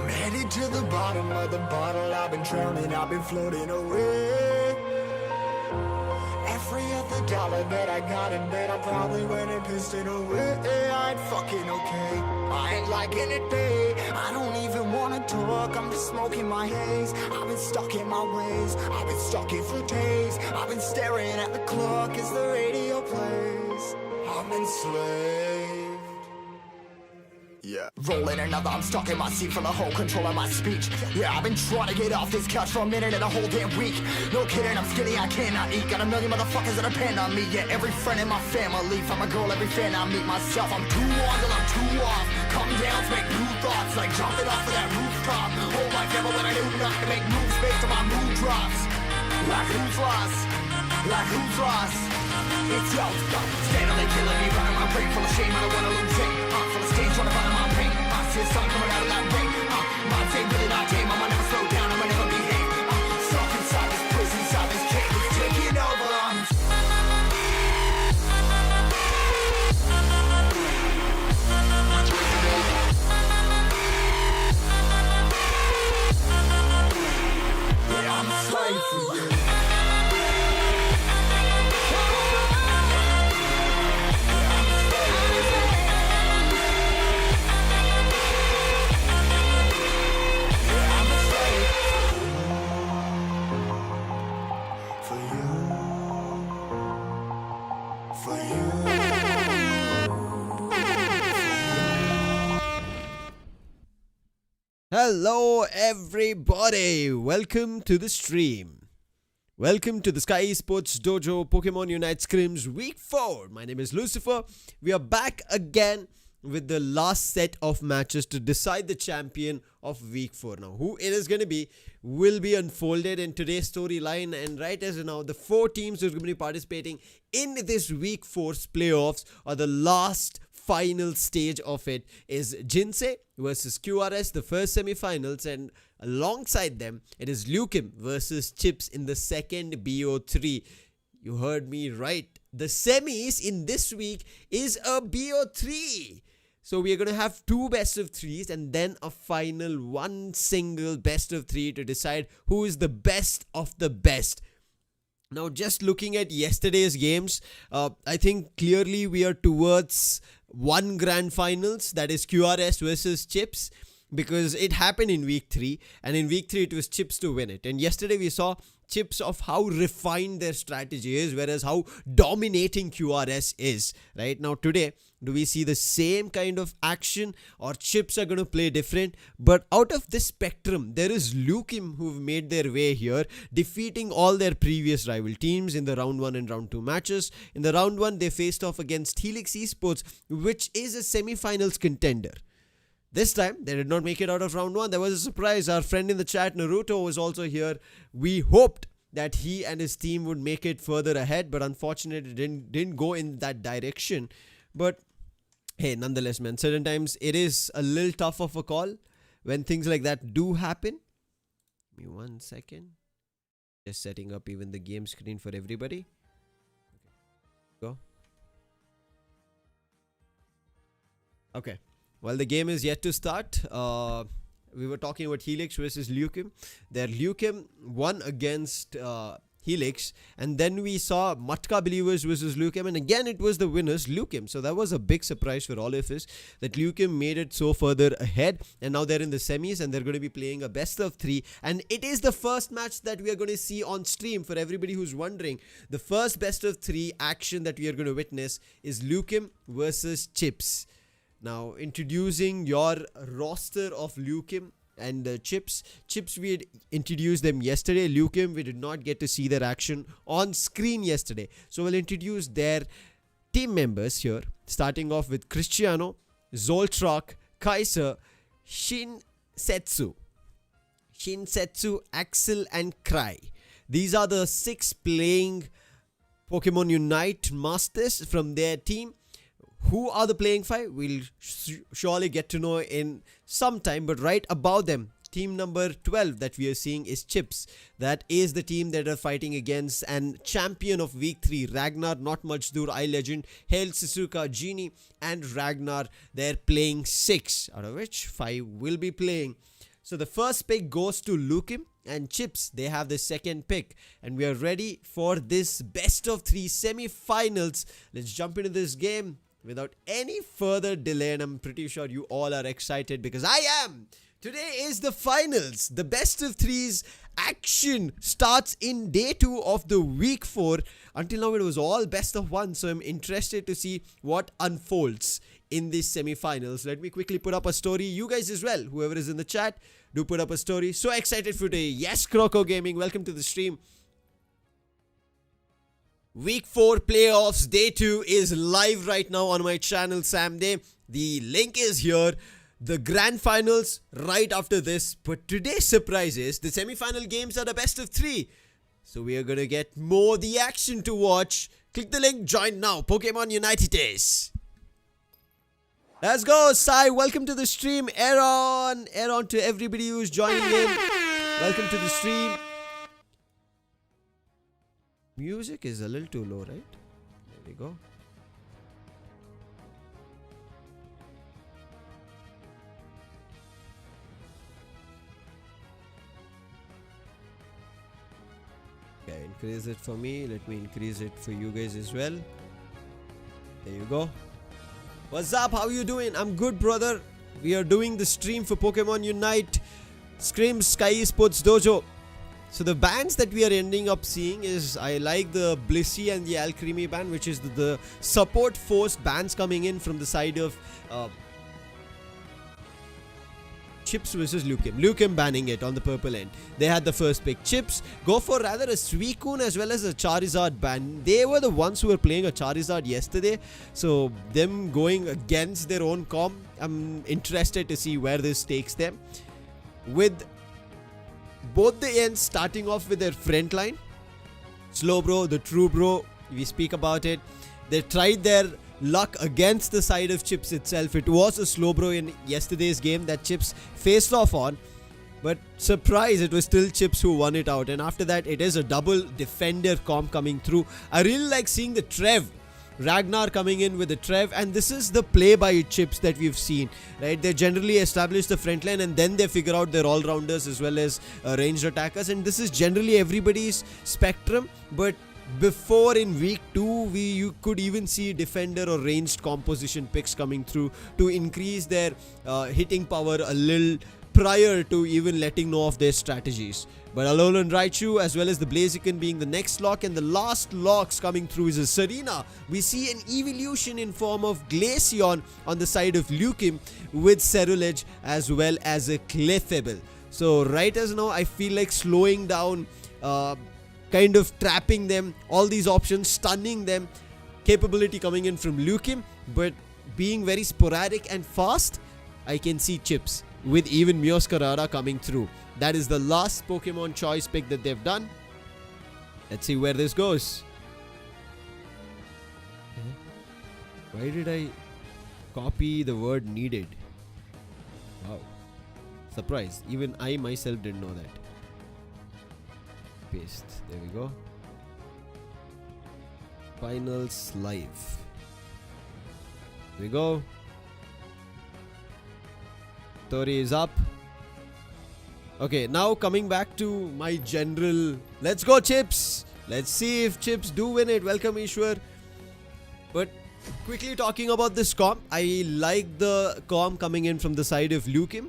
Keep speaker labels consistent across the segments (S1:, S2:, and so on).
S1: I'm headed to the bottom of the bottle. I've been drowning, I've been floating away. Every other dollar that I got in bed, I probably went and pissed it away. I ain't fucking okay, I ain't liking it, babe. I don't even wanna talk, I'm just smoking my haze. I've been stuck in my ways, I've been stuck here for days. I've been staring at the clock as the radio plays. I'm enslaved. Yeah. Rolling another, I'm stuck in my seat for the whole control of my speech. Yeah, I've been trying to get off this couch for a minute and a whole damn week. No kidding, I'm skinny, I cannot eat. Got a million motherfuckers that depend on me. Yeah, every friend in my family. From a girl, every fan I meet myself. I'm too on till I'm too off. Come down to make new thoughts, like jumping off of that rooftop. Whole life never when I do not to make moves based on my mood drops. Like who's lost? Like who's lost? It's yo, steadily killing me, running my brain full of shame. I don't wanna lose it. Full of stage, trying to find my pain. I see the sun coming out of that rain. My day really not tame. I'ma never slow down. I'ma never behave. Stuck inside this prison, inside this cage. It's taking over. Yeah, I'm a slave for you.
S2: Hello everybody, welcome to the stream. Welcome to the Skyesports DOJO Pokemon Unite Scrims Week 4. My name is Lucifer. We are back again with the last set of matches to decide the champion of Week 4. Now, who it is going to be will be unfolded in today's storyline. And right as of now, the 4 teams who are going to be participating in this Week 4's playoffs or the last final stage of it is Jinsei versus QRS, the first semi-finals, and alongside them it is Lukim versus Chips in the second BO3. You heard me right, the semis in this week is a BO3. So we are going to have 2 best of 3s and then a final 1 single best of 3 to decide who is the best of the best. Now, just looking at yesterday's games, I think clearly we are towards 1 grand finals, that is QRS versus Chips, because it happened in week 3, and in week 3 it was Chips to win it. And yesterday we saw Chips of how refined their strategy is, whereas how dominating QRS is. Right now today, do we see the same kind of action, or Chips are going to play different? But out of this spectrum, there is Lukim who've made their way here, defeating all their previous rival teams in the round 1 and round 2 matches. In the round 1, they faced off against Helix Esports, which is a semi-finals contender. This time, they did not make it out of round 1. There was a surprise. Our friend in the chat, Naruto, was also here. We hoped that he and his team would make it further ahead, but unfortunately, it didn't go in that direction. But hey, nonetheless, man, certain times it is a little tough of a call when things like that do happen. Give me 1 second. Just setting up even the game screen for everybody. Go. Okay. Well, the game is yet to start. We were talking about Helix versus Lukim. Their Lukim won against Helix, and then we saw Matka Believers versus Lukim, and again it was the winners, Lukim. So that was a big surprise for all of us that Lukim made it so further ahead, and now they're in the semis and they're going to be playing a best of 3, and it is the first match that we are going to see on stream. For everybody who's wondering, the first best of 3 action that we are going to witness is Lukim versus Chips. Now, introducing your roster of Lukim and Chips. Chips, we had introduced them yesterday. Lukim, we did not get to see their action on screen yesterday. So, we'll introduce their team members here. Starting off with Cristiano, Zoltrak, Kaiser, Shinsetsu, Axel, and Cry. These are the 6 playing Pokemon Unite Masters from their team. Who are the playing 5? We'll surely get to know in some time. But right above them, team number 12 that we are seeing is Chips. That is the team that are fighting against an champion of week 3, Ragnar, Not Much Dur, iLegend, Hail Suzuka, Genie, and Ragnar. They're playing 6, out of which 5 will be playing So the first pick goes to Lukim and Chips. They have the second pick. And we are ready for this best of 3 semi-finals. Let's jump into this game without any further delay. And I'm pretty sure you all are excited because I am. Today is the finals. The best of 3's action starts in day 2 of the week 4. Until now it was all best of 1. So I'm interested to see what unfolds in these semi-finals. Let me quickly put up a story. You guys as well, whoever is in the chat, do put up a story. So excited for today. Yes, Croco Gaming, welcome to the stream. Week 4 playoffs day 2 is live right now on my channel Sam Day. The link is here. The grand finals right after this. But today's surprise is the semi-final games are the best of 3. So we are going to get more the action to watch. Click the link, join now. Pokémon Unite it is. Let's go, Sai. Welcome to the stream. Aaron to everybody who's joining in. Welcome to the stream. Music is a little too low, right? There we go. Okay, increase it for me. Let me increase it for you guys as well. There you go. What's up? How you doing? I'm good, brother. We are doing the stream for Pokemon Unite, Scrims, Skyesports DOJO. So the bands that we are ending up seeing is, I like the Blissey and the Alcremie band, which is the support force bands coming in from the side of Chips versus Lukim. Lukim banning it on the purple end. They had the first pick. Chips go for rather a Suicune as well as a Charizard ban. They were the ones who were playing a Charizard yesterday. So them going against their own comp, I'm interested to see where this takes them. With both the ends starting off with their front line. Slowbro, the True Bro, we speak about it. They tried their luck against the side of Chips itself. It was a Slowbro in yesterday's game that Chips faced off on. But surprise, it was still Chips who won it out. And after that, it is a double defender comp coming through. I really like seeing the Trev. Ragnar coming in with the Trev, and this is the play by Chips that we've seen, right? They generally establish the front line and then they figure out their all-rounders as well as ranged attackers, and this is generally everybody's spectrum. But before in week 2, you could even see defender or ranged composition picks coming through to increase their hitting power a little prior to even letting know of their strategies. But Alolan Raichu as well as the Blaziken being the next lock, and the last locks coming through is a Serena. We see an evolution in form of Glaceon on the side of Lukim with Cerulege as well as a Clefable. So right as now, I feel like slowing down, kind of trapping them, all these options, stunning them, capability coming in from Lukim, but being very sporadic and fast. I can see Chips with even Mioscarada coming through. That is the last Pokemon choice pick that they've done. Let's see where this goes. Why did I copy the word needed? Wow. Surprise. Even I myself didn't know that. Paste. There we go. Finals live. There we go. Story is up. Okay, now coming back to my general. Let's go, Chips. Let's see if Chips do win it. Welcome, Ishwar. But quickly talking about this comp, I like the comp coming in from the side of Lukim.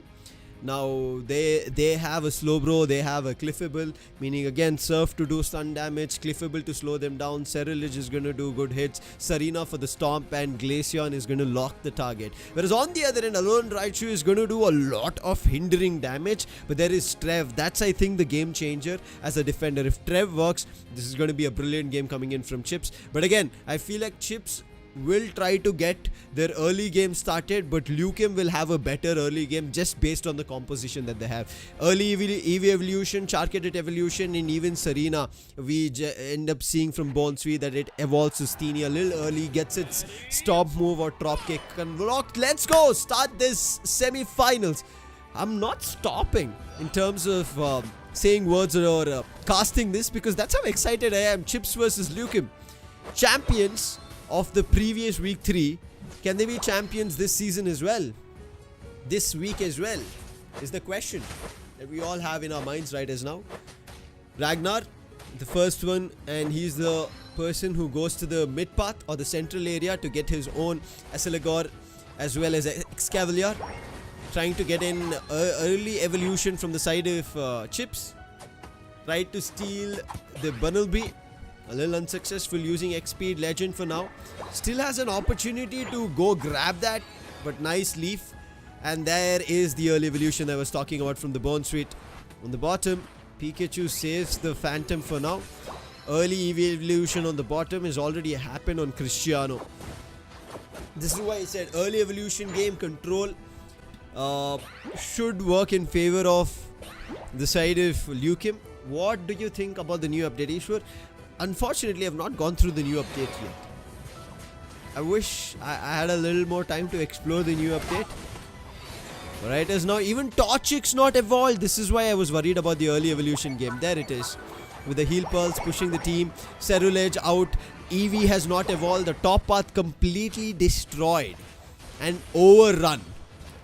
S2: Now they have a Slowbro, they have a Clefable, meaning again Surf to do stun damage, Clefable to slow them down, Cerulege is going to do good hits, Serena for the stomp, and Glaceon is going to lock the target. Whereas on the other end, Alolan Raichu is going to do a lot of hindering damage, but there is Trev. That's, I think, the game changer as a defender. If Trev works, this is going to be a brilliant game coming in from Chips. But again, I feel like Chips will try to get their early game started, but Lukim will have a better early game just based on the composition that they have. Early EV evolution, Charcadet evolution, and even Serena, we end up seeing from Bonsui that it evolves to Steenie a little early, gets its stomp move or drop kick unlocked. Let's go start this semi-finals. I'm not stopping in terms of saying words or casting this, because that's how excited I am. Chips versus Lukim, champions of the previous week 3. Can they be champions this season as well? This week as well? is the question that we all have in our minds right as now. Ragnar, the first one, and he's the person who goes to the mid path or the central area to get his own Asilagor as well as Excavalier, trying to get in early evolution from the side of Chips. Tried to steal the Bunnelby, a little unsuccessful using X-Speed Legend for now. Still has an opportunity to go grab that, but nice leaf. And there is the early evolution I was talking about from the Bone Suite. On the bottom, Pikachu saves the Phantom for now. Early evolution on the bottom has already happened on Cristiano. This is why I said early evolution game control should work in favor of the side of Lukim. What do you think about the new update, Ishwar? Unfortunately, I have not gone through the new update yet. I wish I had a little more time to explore the new update. Right as now, even Torchic's not evolved. This is why I was worried about the early evolution game. There it is. With the heal pulse pushing the team. Cerulege out. Eevee has not evolved. The top path completely destroyed and overrun.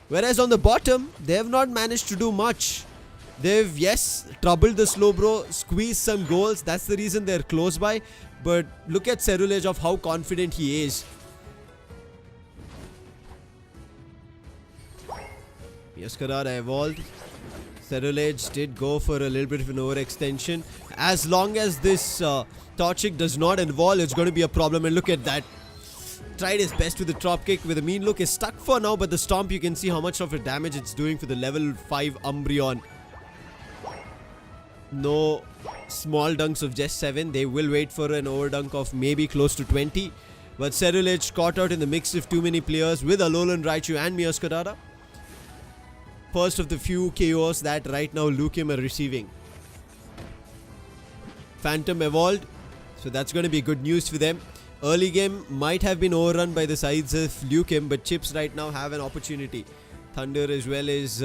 S2: Whereas on the bottom, they have not managed to do much. They've, yes, troubled the Slowbro, squeezed some goals. That's the reason they're close by. But look at Cerulege of how confident he is. Yaskarada evolved. Cerulege did go for a little bit of an overextension. As long as this Torchic does not evolve, it's going to be a problem. And look at that. Tried his best with the drop kick with a mean look. Is stuck for now, but the Stomp, you can see how much of a damage it's doing for the level 5 Umbreon. No small dunks of just 7. They will wait for an overdunk of maybe close to 20. But Cerulege caught out in the mix of too many players with Alolan Raichu and Miaskarada. First of the few KOs that right now Lukim are receiving. Phantom evolved, so that's going to be good news for them. Early game might have been overrun by the sides of Lukim, but Chips right now have an opportunity. Thunder as well as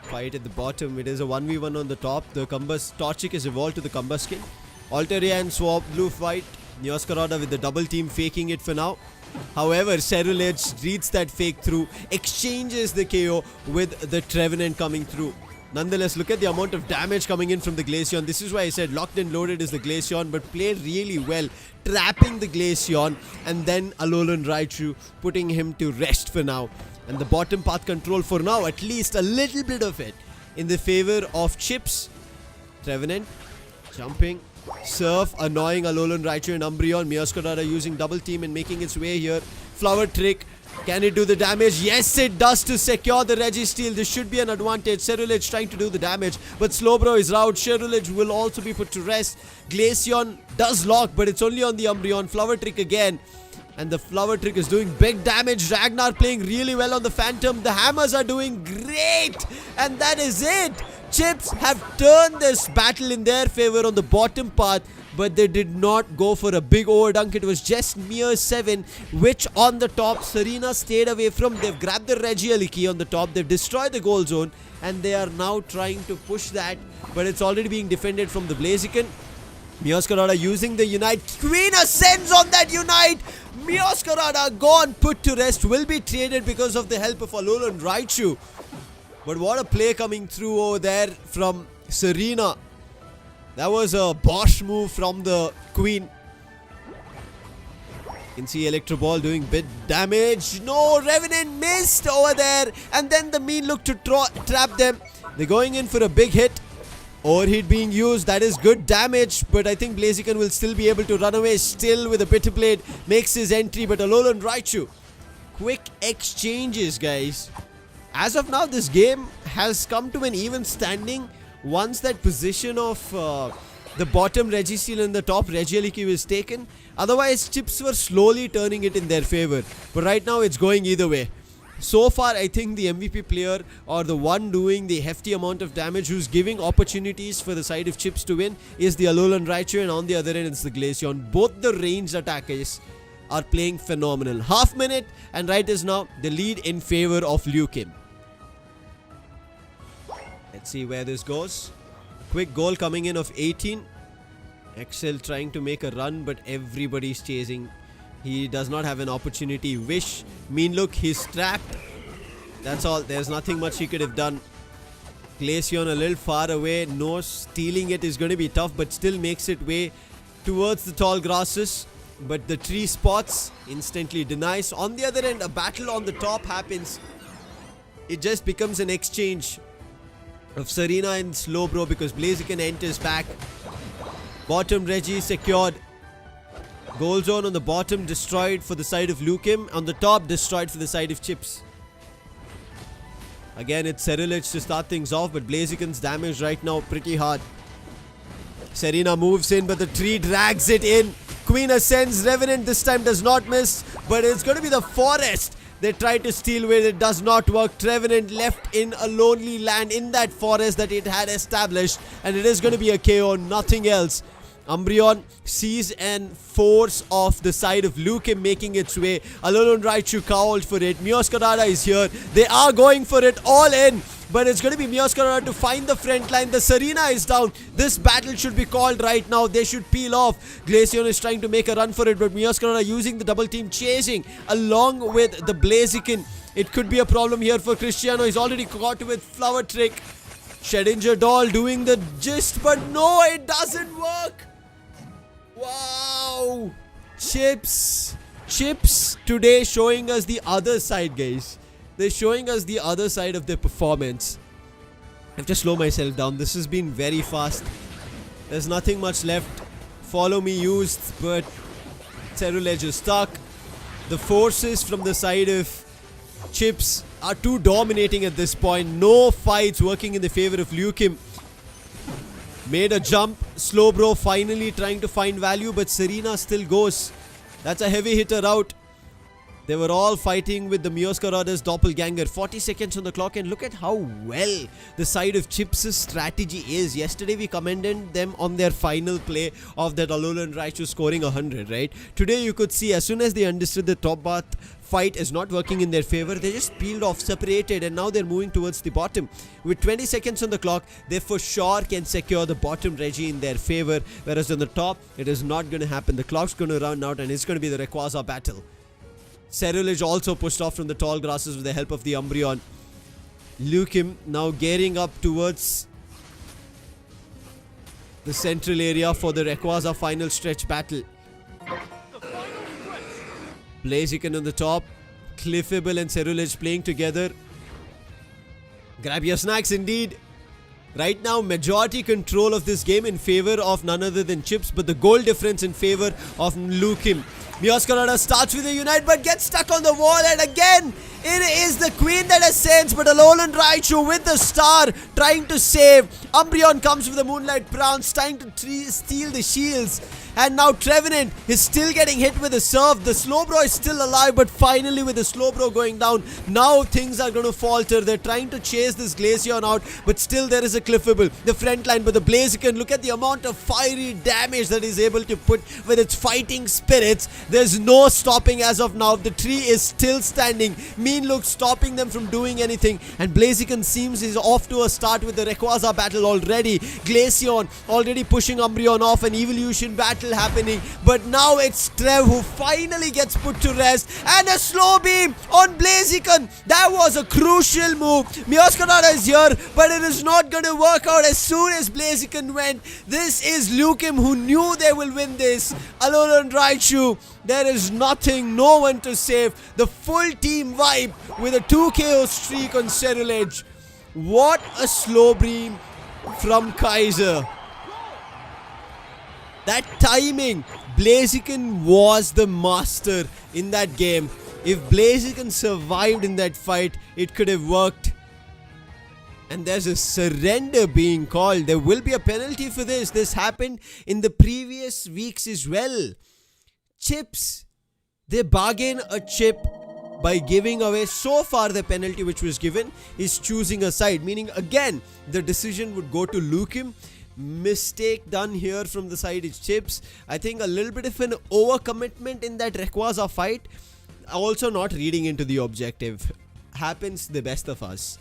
S2: fight at the bottom. It is a 1v1 on the top. The Torchic is evolved to the Combuskin. Altaria and Swap Blue fight. Neoskarada with the double team faking it for now. However, Cerulege reads that fake through, exchanges the KO with the Trevenant coming through. Nonetheless, look at the amount of damage coming in from the Glaceon. This is why I said locked and loaded is the Glaceon, but played really well, trapping the Glaceon and then Alolan Raichu, putting him to rest for now. And the bottom path control for now, at least a little bit of it, in the favor of Chips. Trevenant jumping. Surf annoying Alolan Raichu and Umbreon. Miaskarada using double team and making its way here. Flower Trick. Can it do the damage? Yes, it does to secure the Registeel. This should be an advantage. Cerulege trying to do the damage, but Slowbro is out. Cerulege will also be put to rest. Glaceon does lock, but it's only on the Umbreon. Flower Trick again. And the Flower Trick is doing big damage. Ragnar playing really well on the Phantom. The Hammers are doing great. And that is it. Chips have turned this battle in their favor on the bottom path, but they did not go for a big overdunk. It was just mere 7, which on the top Serena stayed away from. They've grabbed the Regieleki on the top. They've destroyed the goal zone, and they are now trying to push that, but it's already being defended from the Blaziken. Miaskarada using the Unite. Queen ascends on that Unite. Miaskarada gone, put to rest, will be traded because of the help of Alolan Raichu. But what a play coming through over there from Serena. That was a Bosch move from the Queen. You can see Electro Ball doing bit damage. No, Revenant missed over there. And then the mean look to trap them. They're going in for a big hit. Overheat being used. That is good damage. But I think Blaziken will still be able to run away. Still with a Bitter Blade. Makes his entry. But Alolan Raichu. Quick exchanges, guys. As of now, this game has come to an even standing once that position of the bottom Registeel and the top Regieleki was taken. Otherwise, Chips were slowly turning it in their favor. But right now, it's going either way. So far, I think the MVP player or the one doing the hefty amount of damage who's giving opportunities for the side of Chips to win is the Alolan Raichu, and on the other end, it's the Glaceon. Both the ranged attackers are playing phenomenal. Half minute, and right as now, the lead in favor of Lukim. Let's see where this goes. Quick goal coming in of 18. Excel trying to make a run, but everybody's chasing. He does not have an opportunity. Wish. Mean look. He's trapped. That's all. There's nothing much he could have done. Glaceon a little far away. No, stealing it is going to be tough, but still makes it way towards the tall grasses. But the tree spots, instantly denies. On the other end, a battle on the top happens. It just becomes an exchange of Serena and Slowbro because Blaziken enters back. Bottom Reggie secured. Goal zone on the bottom destroyed for the side of Lukim. On the top destroyed for the side of Chips. Again, it's Ceruledge to start things off, but Blaziken's damaged right now pretty hard. Serena moves in, but the tree drags it in. Queen ascends. Revenant this time does not miss, but it's going to be the forest. They try to steal with it, does not work. Trevenant left in a lonely land in that forest that it had established, and it is going to be a KO, nothing else. Umbreon sees and force off the side of Lukim making its way. Alolan Raichu cowled for it. Meowscarada is here. They are going for it all in. But it's going to be Meowscarada to find the front line. The Serena is down. This battle should be called right now. They should peel off. Glaceon is trying to make a run for it, but Meowscarada using the double team chasing along with the Blaziken. It could be a problem here for Cristiano. He's already caught with Flower Trick. Shedinja Doll doing the gist, but no, it doesn't work. Wow. Chips today showing us the other side, guys. They're showing us the other side of their performance. I have to slow myself down. This has been very fast. There's nothing much left. Follow me used, but Ceruledge is stuck. The forces from the side of Chips are too dominating at this point. No fights working in the favor of Lukim. Made a jump. Slowbro finally trying to find value, but Serena still goes. That's a heavy hitter out. They were all fighting with the Meowscarada's doppelganger. 40 seconds on the clock, and look at how well the side of Chips' strategy is. Yesterday we commended them on their final play of that Alolan Raichu scoring 100, right? Today you could see as soon as they understood the top path fight is not working in their favor, they just peeled off, separated, and now they're moving towards the bottom. With 20 seconds on the clock, they for sure can secure the bottom Reggie in their favor, whereas on the top, it is not going to happen. The clock's going to run out, and it's going to be the Rayquaza battle. Ceruledge also pushed off from the tall grasses with the help of the Umbreon. Lukim now gearing up towards the central area for the Rayquaza final stretch battle. Blaziken on the top. Clefable and Ceruledge playing together. Grab your snacks indeed. Right now, majority control of this game in favor of none other than Chips, but the goal difference in favor of Lukim. Meowscarada starts with a Unite but gets stuck on the wall, and again it is the Queen that ascends, but Alolan Raichu with the star trying to save. Umbreon comes with the Moonlight Prance trying to steal the shields, and now Trevenant is still getting hit with a surf. The Slowbro is still alive, but finally with the Slowbro going down, now things are going to falter. They're trying to chase this Glaceon out, but still there is a Clefable. The front line, but the Blaziken, look at the amount of fiery damage that he's able to put with its fighting spirits. There's no stopping as of now. The tree is still standing. Mean looks stopping them from doing anything, and Blaziken seems is off to a start with the Rayquaza battle already. Glaceon already pushing Umbreon off, an evolution battle happening, but now it's Trev who finally gets put to rest, and a slow beam on Blaziken. That was a crucial move. Meowscarada is here, but it is not going to work out as soon as Blaziken went. This is Lukim who knew they will win this. Alolan Raichu, there is nothing, no one to save. The full team vibe with a 2 KO streak on Ceruledge. What a slow beam from Kaiser. That timing, Blaziken was the master in that game. If Blaziken survived in that fight, it could have worked. And there's a surrender being called. There will be a penalty for this. This happened in the previous weeks as well. Chips, they bargain a chip by giving away. So far the penalty which was given is choosing a side, meaning again the decision would go to Lukim. Mistake done here from the side is Chips. I think a little bit of an overcommitment in that Rayquaza fight. Also not reading into the objective. Happens to the best of us.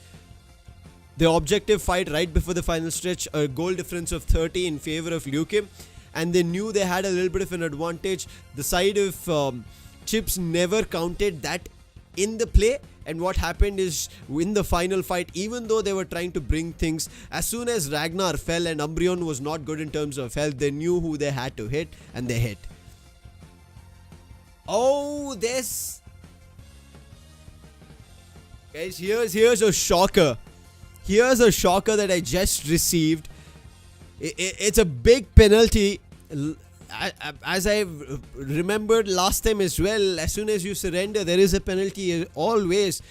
S2: The objective fight right before the final stretch, a goal difference of 30 in favor of Lukim, and they knew they had a little bit of an advantage. The side of Chips never counted that in the play. And what happened is, in the final fight, even though they were trying to bring things, as soon as Ragnar fell and Umbreon was not good in terms of health, they knew who they had to hit, and they hit. Oh, this... Guys, here's a shocker. Here's a shocker that I just received. It's a big penalty. As I remembered last time as well, as soon as you surrender, there is a penalty always.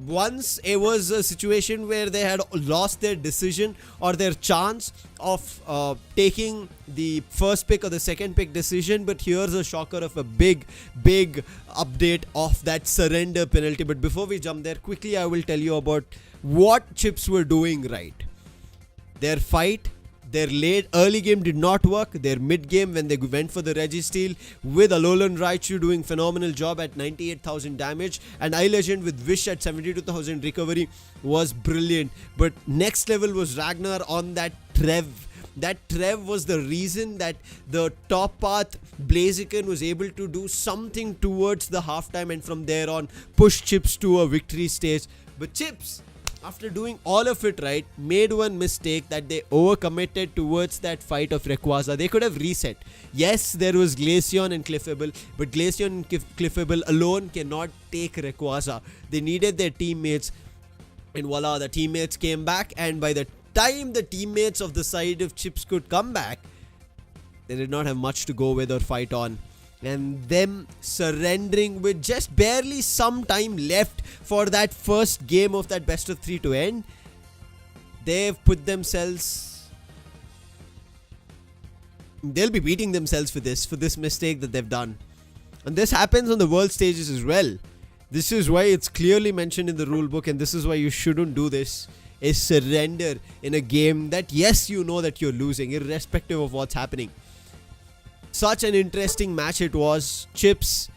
S2: Once it was a situation where they had lost their decision or their chance of taking the first pick or the second pick decision, but here's a shocker of a big update of that surrender penalty. But before we jump there, quickly I will tell you about what Chips were doing right. Their fight, their late early game did not work. Their mid game, when they went for the Registeel with Alolan Raichu doing phenomenal job at 98,000 damage, and iLegend with Wish at 72,000 recovery, was brilliant. But next level was Ragnar on that Trev. That Trev was the reason that the top path Blaziken was able to do something towards the halftime, and from there on push Chips to a victory stage. But Chips, after doing all of it right, made one mistake, that they overcommitted towards that fight of Rayquaza. They could have reset. Yes, there was Glaceon and Clefable, but Glaceon and Clefable alone cannot take Rayquaza. They needed their teammates, and voila, the teammates came back, and by the time the teammates of the side of Chips could come back, they did not have much to go with or fight on. And them surrendering with just barely some time left for that first game of that best of 3 to end, they've put themselves... They'll be beating themselves for this mistake that they've done. And this happens on the world stages as well. This is why it's clearly mentioned in the rule book, and this is why you shouldn't do this, is surrender in a game that, yes, you know that you're losing, irrespective of what's happening. Such an interesting match it was. Chips,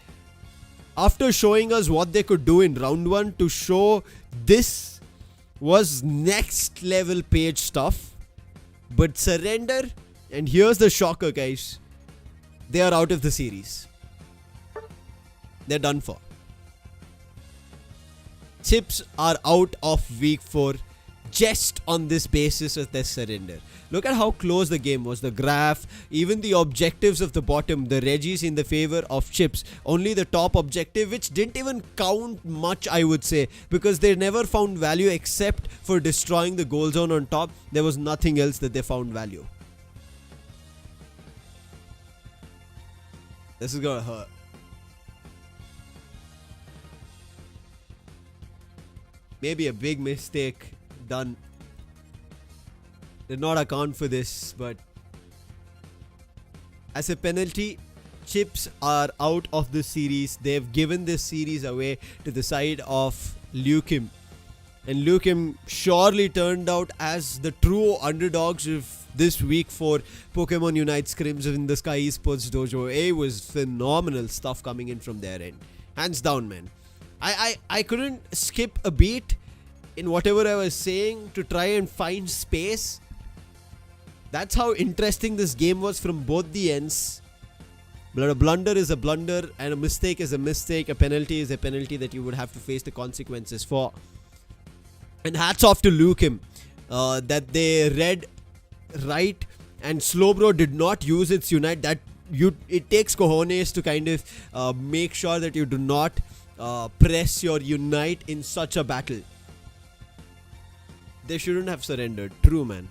S2: after showing us what they could do in round 1, to show this was next level page stuff. But surrender, and here's the shocker, guys. They are out of the series. They're done for. Chips are out of week 4 just on this basis of their surrender. Look at how close the game was. The graph, even the objectives of the bottom, the Regis in the favor of Chips. Only the top objective, which didn't even count much, I would say, because they never found value except for destroying the goal zone on top. There was nothing else that they found value. This is gonna hurt. Maybe a big mistake done. Did not account for this, but as a penalty, Chips are out of the series. They've given this series away to the side of Lukim. And Lukim surely turned out as the true underdogs of this week for Pokemon Unite Scrims in the Skyesports DOJO. It was phenomenal stuff coming in from their end. Hands down, man. I couldn't skip a beat in whatever I was saying to try and find space. That's how interesting this game was from both the ends. But a blunder is a blunder, and a mistake is a mistake. A penalty is a penalty that you would have to face the consequences for. And hats off to Lukim, that they read right, and Slowbro did not use its Unite. It takes cojones to kind of make sure that you do not press your Unite in such a battle. They shouldn't have surrendered. True, man.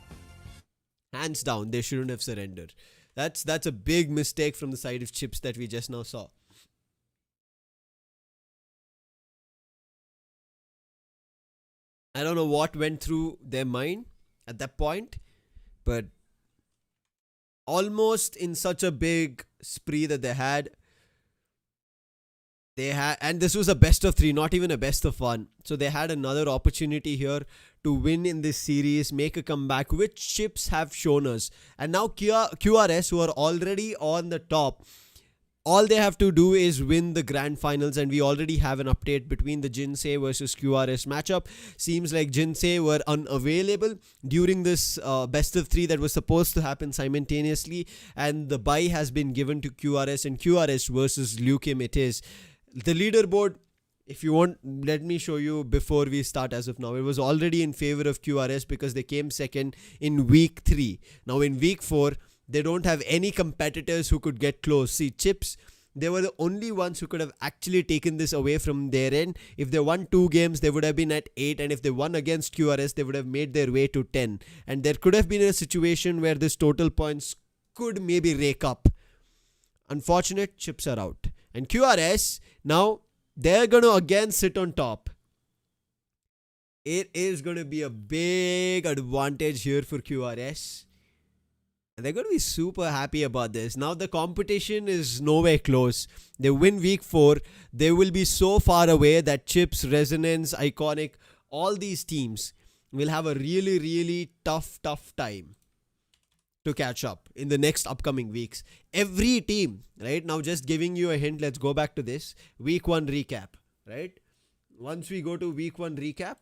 S2: Hands down, they shouldn't have surrendered. That's a big mistake from the side of Chips that we just now saw. I don't know what went through their mind at that point, but almost in such a big spree that they had, and this was a best of 3, not even a best of 1. So they had another opportunity here to win in this series, make a comeback, which Chips have shown us. And now QRS, who are already on the top, all they have to do is win the grand finals, and we already have an update between the Jinsei versus QRS matchup. Seems like Jinsei were unavailable during this best of 3 that was supposed to happen simultaneously, and the bye has been given to QRS, and QRS versus Lukim it is. The leaderboard, if you want, let me show you before we start. As of now, it was already in favor of QRS because they came second in week 3. Now in week 4, they don't have any competitors who could get close. See, Chips, they were the only ones who could have actually taken this away from their end. If they won 2 games, they would have been at 8. And if they won against QRS, they would have made their way to 10. And there could have been a situation where this total points could maybe rake up. Unfortunate, Chips are out. And QRS, now, they're going to again sit on top. It is going to be a big advantage here for QRS. And they're going to be super happy about this. Now the competition is nowhere close. They win week 4. They will be so far away that Chips, Resonance, Iconic, all these teams will have a really, really tough time to catch up in the next upcoming weeks. Every team, right? Now just giving you a hint, let's go back to this. Week 1 recap, right? Once we go to week 1 recap,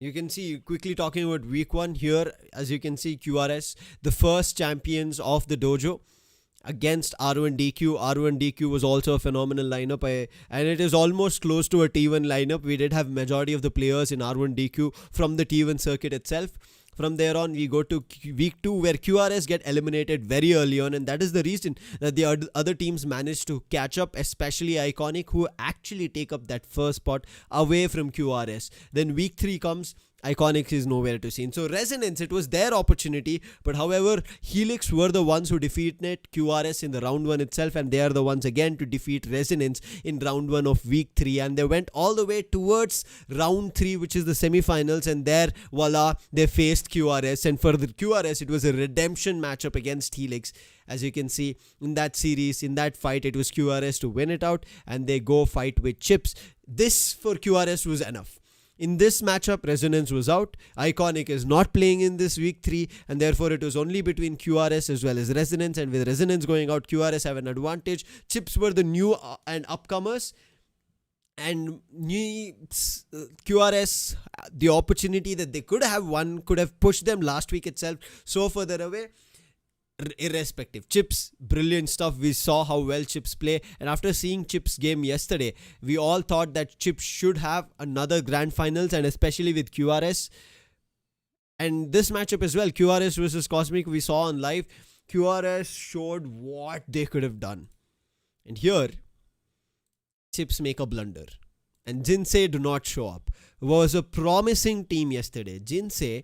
S2: you can see, quickly talking about week 1 here, as you can see, QRS, the first champions of the dojo against R1DQ. R1DQ was also a phenomenal lineup, and it is almost close to a T1 lineup. We did have majority of the players in R1DQ from the T1 circuit itself. From there on, we go to week 2 where QRS get eliminated very early on, and that is the reason that the other teams managed to catch up, especially Iconic, who actually take up that first spot away from QRS. Then week 3 comes, Iconic is nowhere to see. So Resonance, it was their opportunity, but however, Helix were the ones who defeated QRS in the round 1 itself, and they are the ones again to defeat Resonance in round 1 of week 3, and they went all the way towards round 3, which is the semi-finals, and there, voila, they faced QRS, and for the QRS, it was a redemption matchup against Helix. As you can see, in that series, in that fight, it was QRS to win it out, and they go fight with Chips. This for QRS was enough. In this matchup, Resonance was out. Iconic is not playing in this week 3, and therefore it was only between QRS as well as Resonance, and with Resonance going out, QRS have an advantage. Chips were the new and upcomers, and QRS, the opportunity that they could have won, could have pushed them last week itself so further away. Irrespective, Chips, brilliant stuff. We saw how well Chips play, and after seeing Chips game yesterday, we all thought that Chips should have another grand finals, and especially with QRS. And this matchup as well, QRS versus Cosmic, we saw on live. QRS showed what they could have done, and here Chips make a blunder, and Jinsei do not show up. It was a promising team yesterday. Jinsei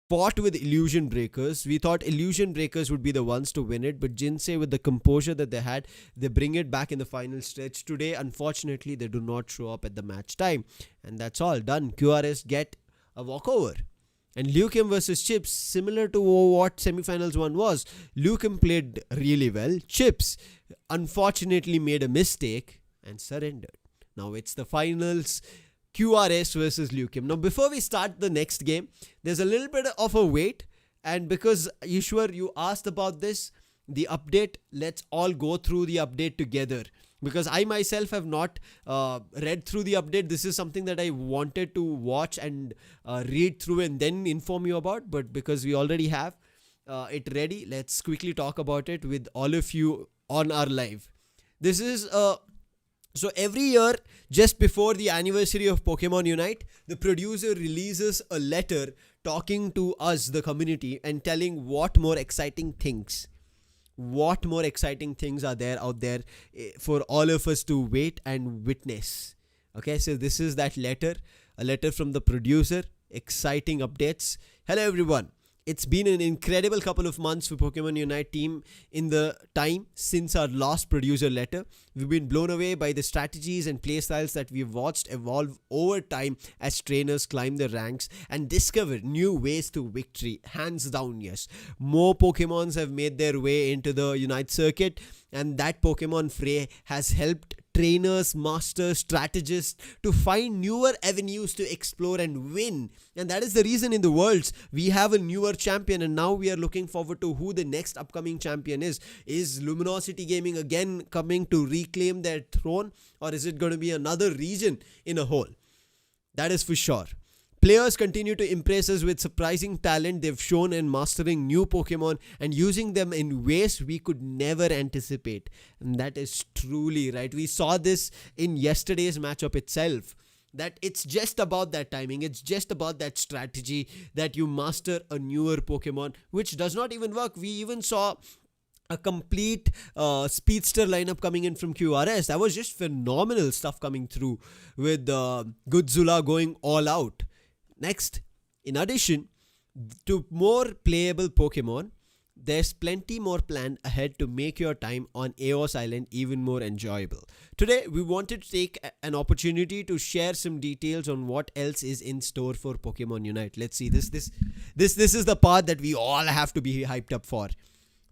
S2: fought with Illusion Breakers. We thought Illusion Breakers would be the ones to win it, but Jinsei, with the composure that they had, they bring it back in the final stretch. Today, unfortunately, they do not show up at the match time, and that's all done. QRS get a walkover. And Lukim versus Chips, similar to what semifinals 1 was. Lukim played really well. Chips unfortunately made a mistake and surrendered. Now it's the finals, QRS versus Lukim. Now before we start the next game, there's a little bit of a wait, and because Ishwar, you asked about this, the update, let's all go through the update together, because I myself have not read through the update. This is something that I wanted to watch and read through and then inform you about, but because we already have it ready, let's quickly talk about it with all of you on our live. This is so every year, just before the anniversary of Pokemon Unite, the producer releases a letter talking to us, the community, and telling what more exciting things are there out there for all of us to wait and witness. Okay, so this is that letter, a letter from the producer, exciting updates. Hello everyone. It's been an incredible couple of months for Pokemon Unite team in the time since our last producer letter. We've been blown away by the strategies and playstyles that we've watched evolve over time as trainers climb the ranks and discover new ways to victory. Hands down, yes. More Pokemons have made their way into the Unite circuit, and that Pokemon fray has helped trainers, masters, strategists to find newer avenues to explore and win. And that is the reason in the Worlds we have a newer champion, and now we are looking forward to who the next upcoming champion is. Is Luminosity Gaming again coming to reclaim their throne, or is it going to be another region in a whole? That is for sure. Players continue to impress us with surprising talent they've shown in mastering new Pokemon and using them in ways we could never anticipate. And that is truly right. We saw this in yesterday's matchup itself. That it's just about that timing, it's just about that strategy that you master a newer Pokemon, which does not even work. We even saw a complete speedster lineup coming in from QRS. That was just phenomenal stuff coming through with Goodzilla going all out. Next, in addition to more playable Pokemon, there's plenty more planned ahead to make your time on Eos Island even more enjoyable. Today, we wanted to take an opportunity to share some details on what else is in store for Pokemon Unite. Let's see, this is the part that we all have to be hyped up for.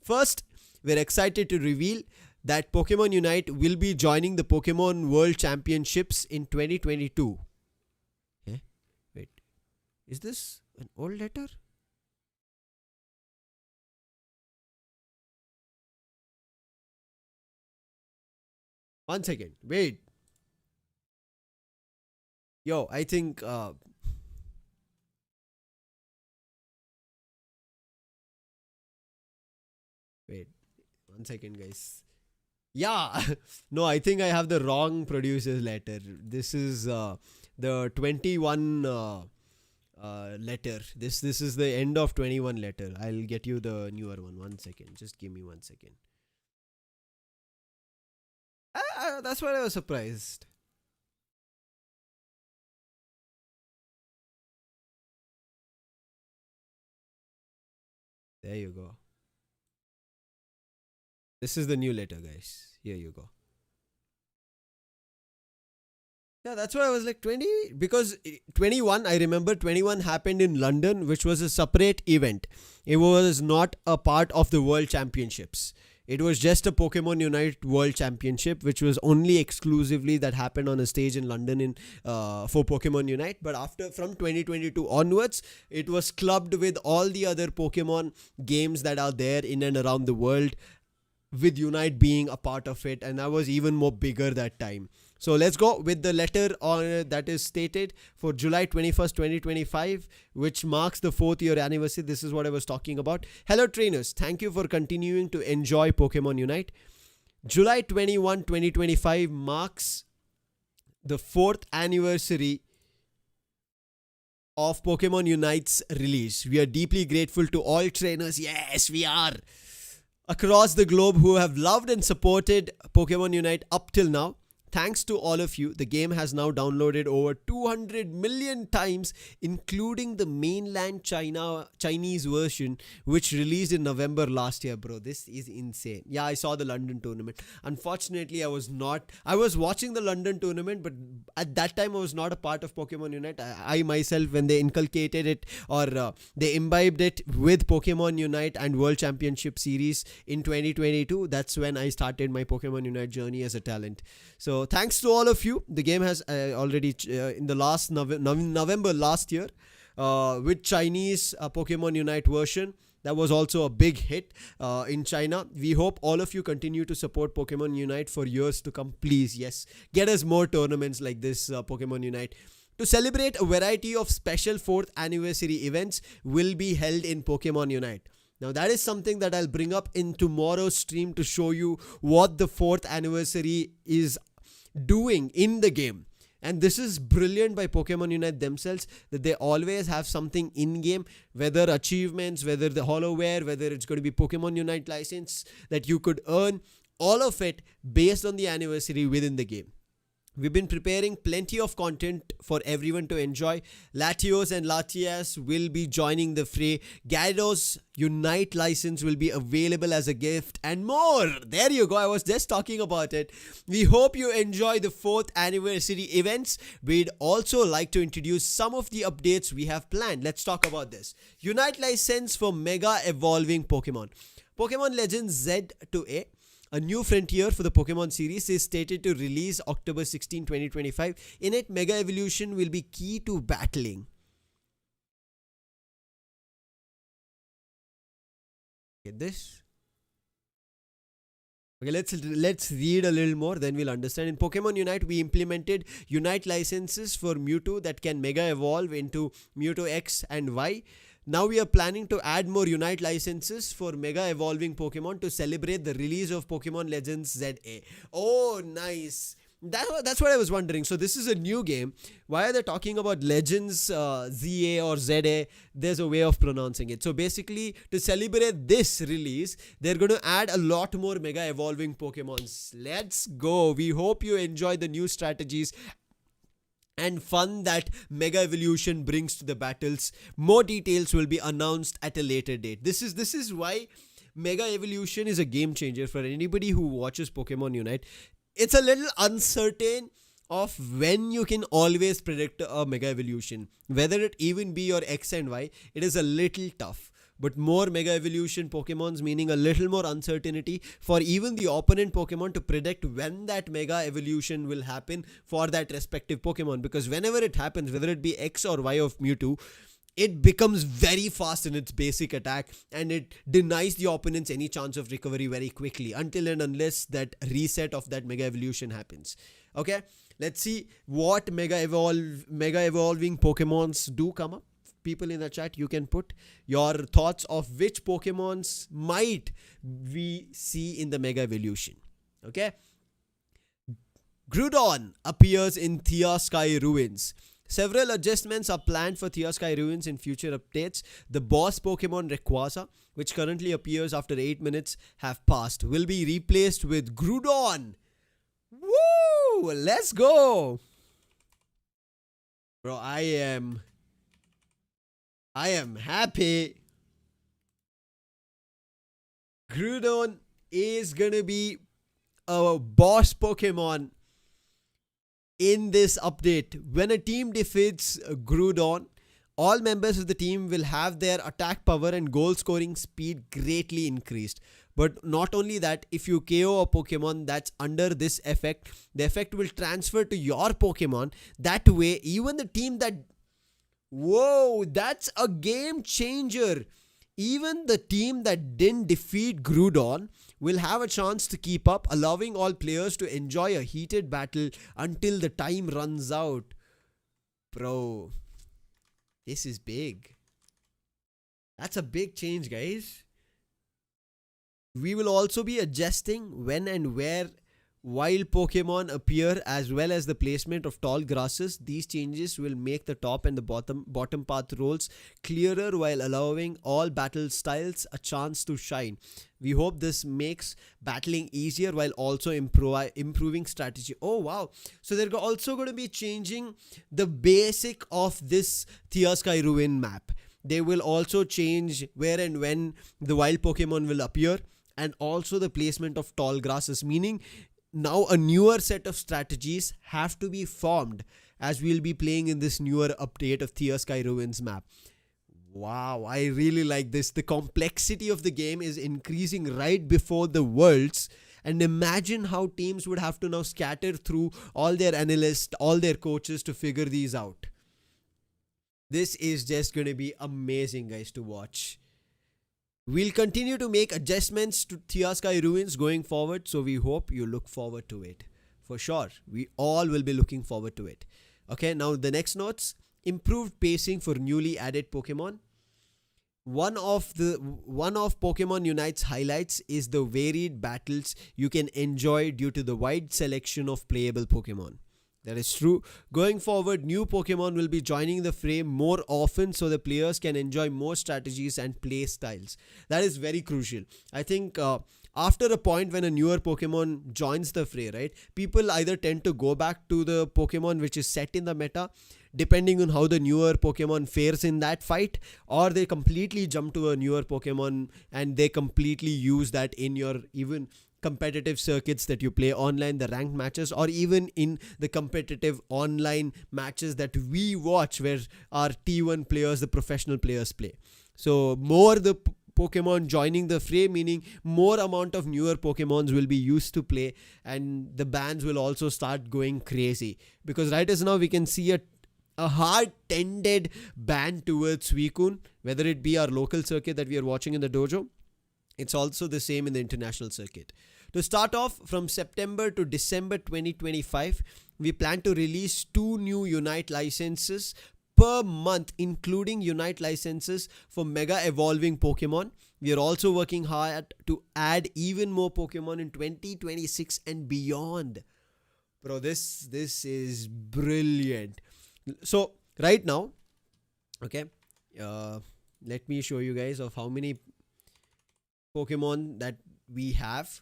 S2: First, we're excited to reveal that Pokemon Unite will be joining the Pokemon World Championships in 2022. Wait, is this an old letter? One second, wait. Yo, I think wait, 1 second, guys. Yeah, no, I think I have the wrong producer's letter. This is the 21 letter. This is the end of 21 letter. I'll get you the newer one. 1 second, just give me 1 second. That's why I was surprised. There you go. This is the new letter, guys. Here you go. Yeah, that's why I was like 20, because 21, I remember 21 happened in London, which was a separate event. It was not a part of the World Championships. It was just a Pokemon Unite World Championship, which was only exclusively that happened on a stage in London for Pokemon Unite. But from 2022 onwards, it was clubbed with all the other Pokemon games that are there in and around the world, with Unite being a part of it, and that was even more bigger that time. So let's go with the letter on that is stated for July 21st, 2025, which marks the 4th year anniversary. This is what I was talking about. Hello trainers, thank you for continuing to enjoy Pokemon Unite. July 21, 2025 marks the 4th anniversary of Pokemon Unite's release. We are deeply grateful to all trainers. Yes, we are. Across the globe who have loved and supported Pokemon Unite up till now. Thanks to all of you, the game has now downloaded over 200 million times, including the mainland Chinese version, which released in November last year, bro. This is insane. Yeah, I saw the London tournament. Unfortunately, I was watching the London tournament, but at that time I was not a part of Pokemon Unite. I myself, when they inculcated it, or they imbibed it with Pokemon Unite and World Championship Series in 2022, that's when I started my Pokemon Unite journey as a talent. So thanks to all of you. The game has already in the last November last year with Chinese Pokemon Unite version. That was also a big hit in China. We hope all of you continue to support Pokemon Unite for years to come. Please, yes, get us more tournaments like this Pokemon Unite. To celebrate, a variety of special 4th anniversary events will be held in Pokemon Unite. Now that is something that I'll bring up in tomorrow's stream to show you what the 4th anniversary is doing in the game. And this is brilliant by Pokemon Unite themselves, that they always have something in game, whether achievements, whether the hollowware, whether it's going to be Pokemon Unite license that you could earn, all of it based on the anniversary within the game. We've been preparing plenty of content for everyone to enjoy. Latios and Latias will be joining the fray. Gyarados Unite license will be available as a gift and more. There you go. I was just talking about it. We hope you enjoy the 4th anniversary events. We'd also like to introduce some of the updates we have planned. Let's talk about this. Unite license for Mega Evolving Pokemon. Pokemon Legends Z to A a new frontier for the Pokemon series, is stated to release October 16, 2025. In it, Mega Evolution will be key to battling. Get this? Okay, let's read a little more, then we'll understand. In Pokemon Unite, we implemented Unite licenses for Mewtwo that can Mega Evolve into Mewtwo X and Y. Now we are planning to add more Unite licenses for Mega Evolving Pokemon to celebrate the release of Pokemon Legends ZA. Oh, nice. That's what I was wondering. So this is a new game. Why are they talking about Legends ZA or ZA? There's a way of pronouncing it. So basically, to celebrate this release, they're going to add a lot more Mega Evolving Pokemons. Let's go. We hope you enjoy the new strategies and fun that Mega Evolution brings to the battles. More details will be announced at a later date. This is why Mega Evolution is a game changer for anybody who watches Pokemon Unite. It's a little uncertain of when you can always predict a Mega Evolution. Whether it even be your X and Y, it is a little tough. But more Mega Evolution Pokemons, meaning a little more uncertainty for even the opponent Pokemon to predict when that Mega Evolution will happen for that respective Pokemon. Because whenever it happens, whether it be X or Y of Mewtwo, it becomes very fast in its basic attack and it denies the opponents any chance of recovery very quickly until and unless that reset of that Mega Evolution happens. Okay, let's see what Mega Evolving Pokemons do come up. People in the chat, you can put your thoughts of which Pokemons might we see in the Mega Evolution. Okay, Groudon appears in Thea Sky Ruins. Several adjustments are planned for Thea Sky Ruins in future updates. The boss Pokemon Rayquaza, which currently appears after 8 minutes have passed, will be replaced with Groudon. Woo! Let's go! Bro, I am happy. Groudon is gonna be a boss Pokemon in this update. When a team defeats Groudon, all members of the team will have their attack power and goal scoring speed greatly increased. But not only that, if you KO a Pokemon that's under this effect, the effect will transfer to your Pokemon. That way, even the team that... Whoa, that's a game changer. Even the team that didn't defeat Groudon will have a chance to keep up, allowing all players to enjoy a heated battle until the time runs out. Bro, this is big. That's a big change, guys. We will also be adjusting when and where wild Pokemon appear, as well as the placement of tall grasses. These changes will make the top and the bottom path roles clearer while allowing all battle styles a chance to shine. We hope this makes battling easier while also improving strategy. Oh wow, so they're also going to be changing the basic of this Thea Sky Ruin map. They will also change where and when the wild Pokemon will appear, and also the placement of tall grasses, meaning now a newer set of strategies have to be formed as we'll be playing in this newer update of Thea Sky Ruins map. Wow, I really like this. The complexity of the game is increasing right before the worlds. And imagine how teams would have to now scatter through all their analysts, all their coaches to figure these out. This is just going to be amazing, guys, to watch. We'll continue to make adjustments to Thea Sky Ruins going forward, so we hope you look forward to it. For sure, we all will be looking forward to it. Okay, now the next notes. Improved pacing for newly added Pokemon. One of Pokemon Unite's highlights is the varied battles you can enjoy due to the wide selection of playable Pokemon. That is true. Going forward, new Pokemon will be joining the fray more often so the players can enjoy more strategies and play styles. That is very crucial. I think after a point when a newer Pokemon joins the fray, right, people either tend to go back to the Pokemon which is set in the meta, depending on how the newer Pokemon fares in that fight, or they completely jump to a newer Pokemon and they completely use that in your even competitive circuits that you play online, the ranked matches, or even in the competitive online matches that we watch where our T1 players, the professional players, play. So more the Pokemon joining the fray, meaning more amount of newer Pokemons will be used to play, and the bans will also start going crazy. Because right as now we can see a hard-tended ban towards Suicune, whether it be our local circuit that we are watching in the dojo. It's also the same in the international circuit. To start off, from September to December 2025, we plan to release 2 new Unite licenses per month, including Unite licenses for Mega Evolving Pokemon. We are also working hard to add even more Pokemon in 2026 and beyond. Bro, this is brilliant. So, right now, okay, let me show you guys of how many Pokemon that we have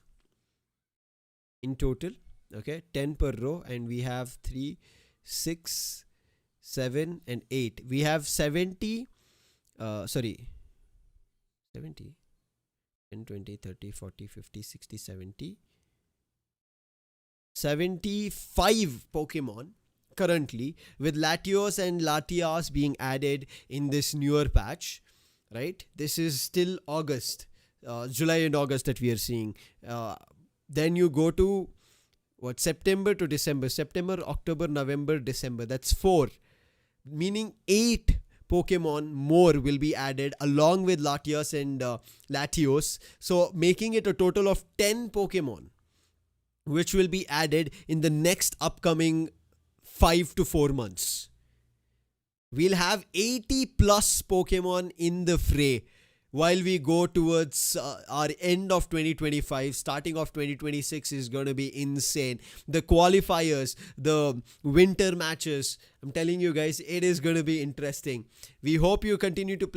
S2: in total. Okay, 10 per row, and we have 3, 6, 7 and 8. We have 70 70 10, 20, 30, 40, 50, 60, 70 75 Pokemon currently, with Latios and Latias being added in this newer patch, right? This is still August, July and August that we are seeing. Then you go to September to December. September, October, November, December. That's 4. Meaning 8 Pokemon more will be added along with Latios and Latios. So making it a total of 10 Pokemon, which will be added in the next upcoming 5 to 4 months. We'll have 80 plus Pokemon in the fray while we go towards our end of 2025. Starting of 2026 is going to be insane. The qualifiers, the winter matches, I'm telling you guys, it is going to be interesting. We hope you continue to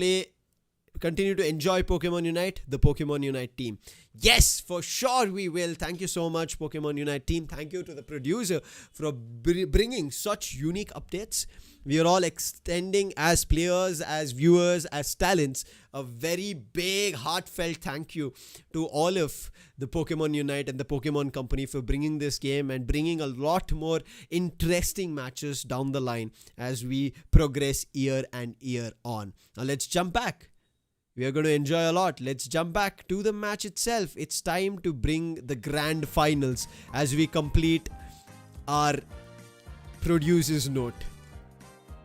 S2: enjoy Pokemon Unite, the Pokemon Unite team. Yes, for sure we will. Thank you so much, Pokemon Unite team. Thank you to the producer for bringing such unique updates. We are all extending, as players, as viewers, as talents, a very big, heartfelt thank you to all of the Pokemon Unite and the Pokemon Company for bringing this game and bringing a lot more interesting matches down the line as we progress year and year on. Now let's jump back. We are going to enjoy a lot. Let's jump back to the match itself. It's time to bring the grand finals as we complete our producer's note.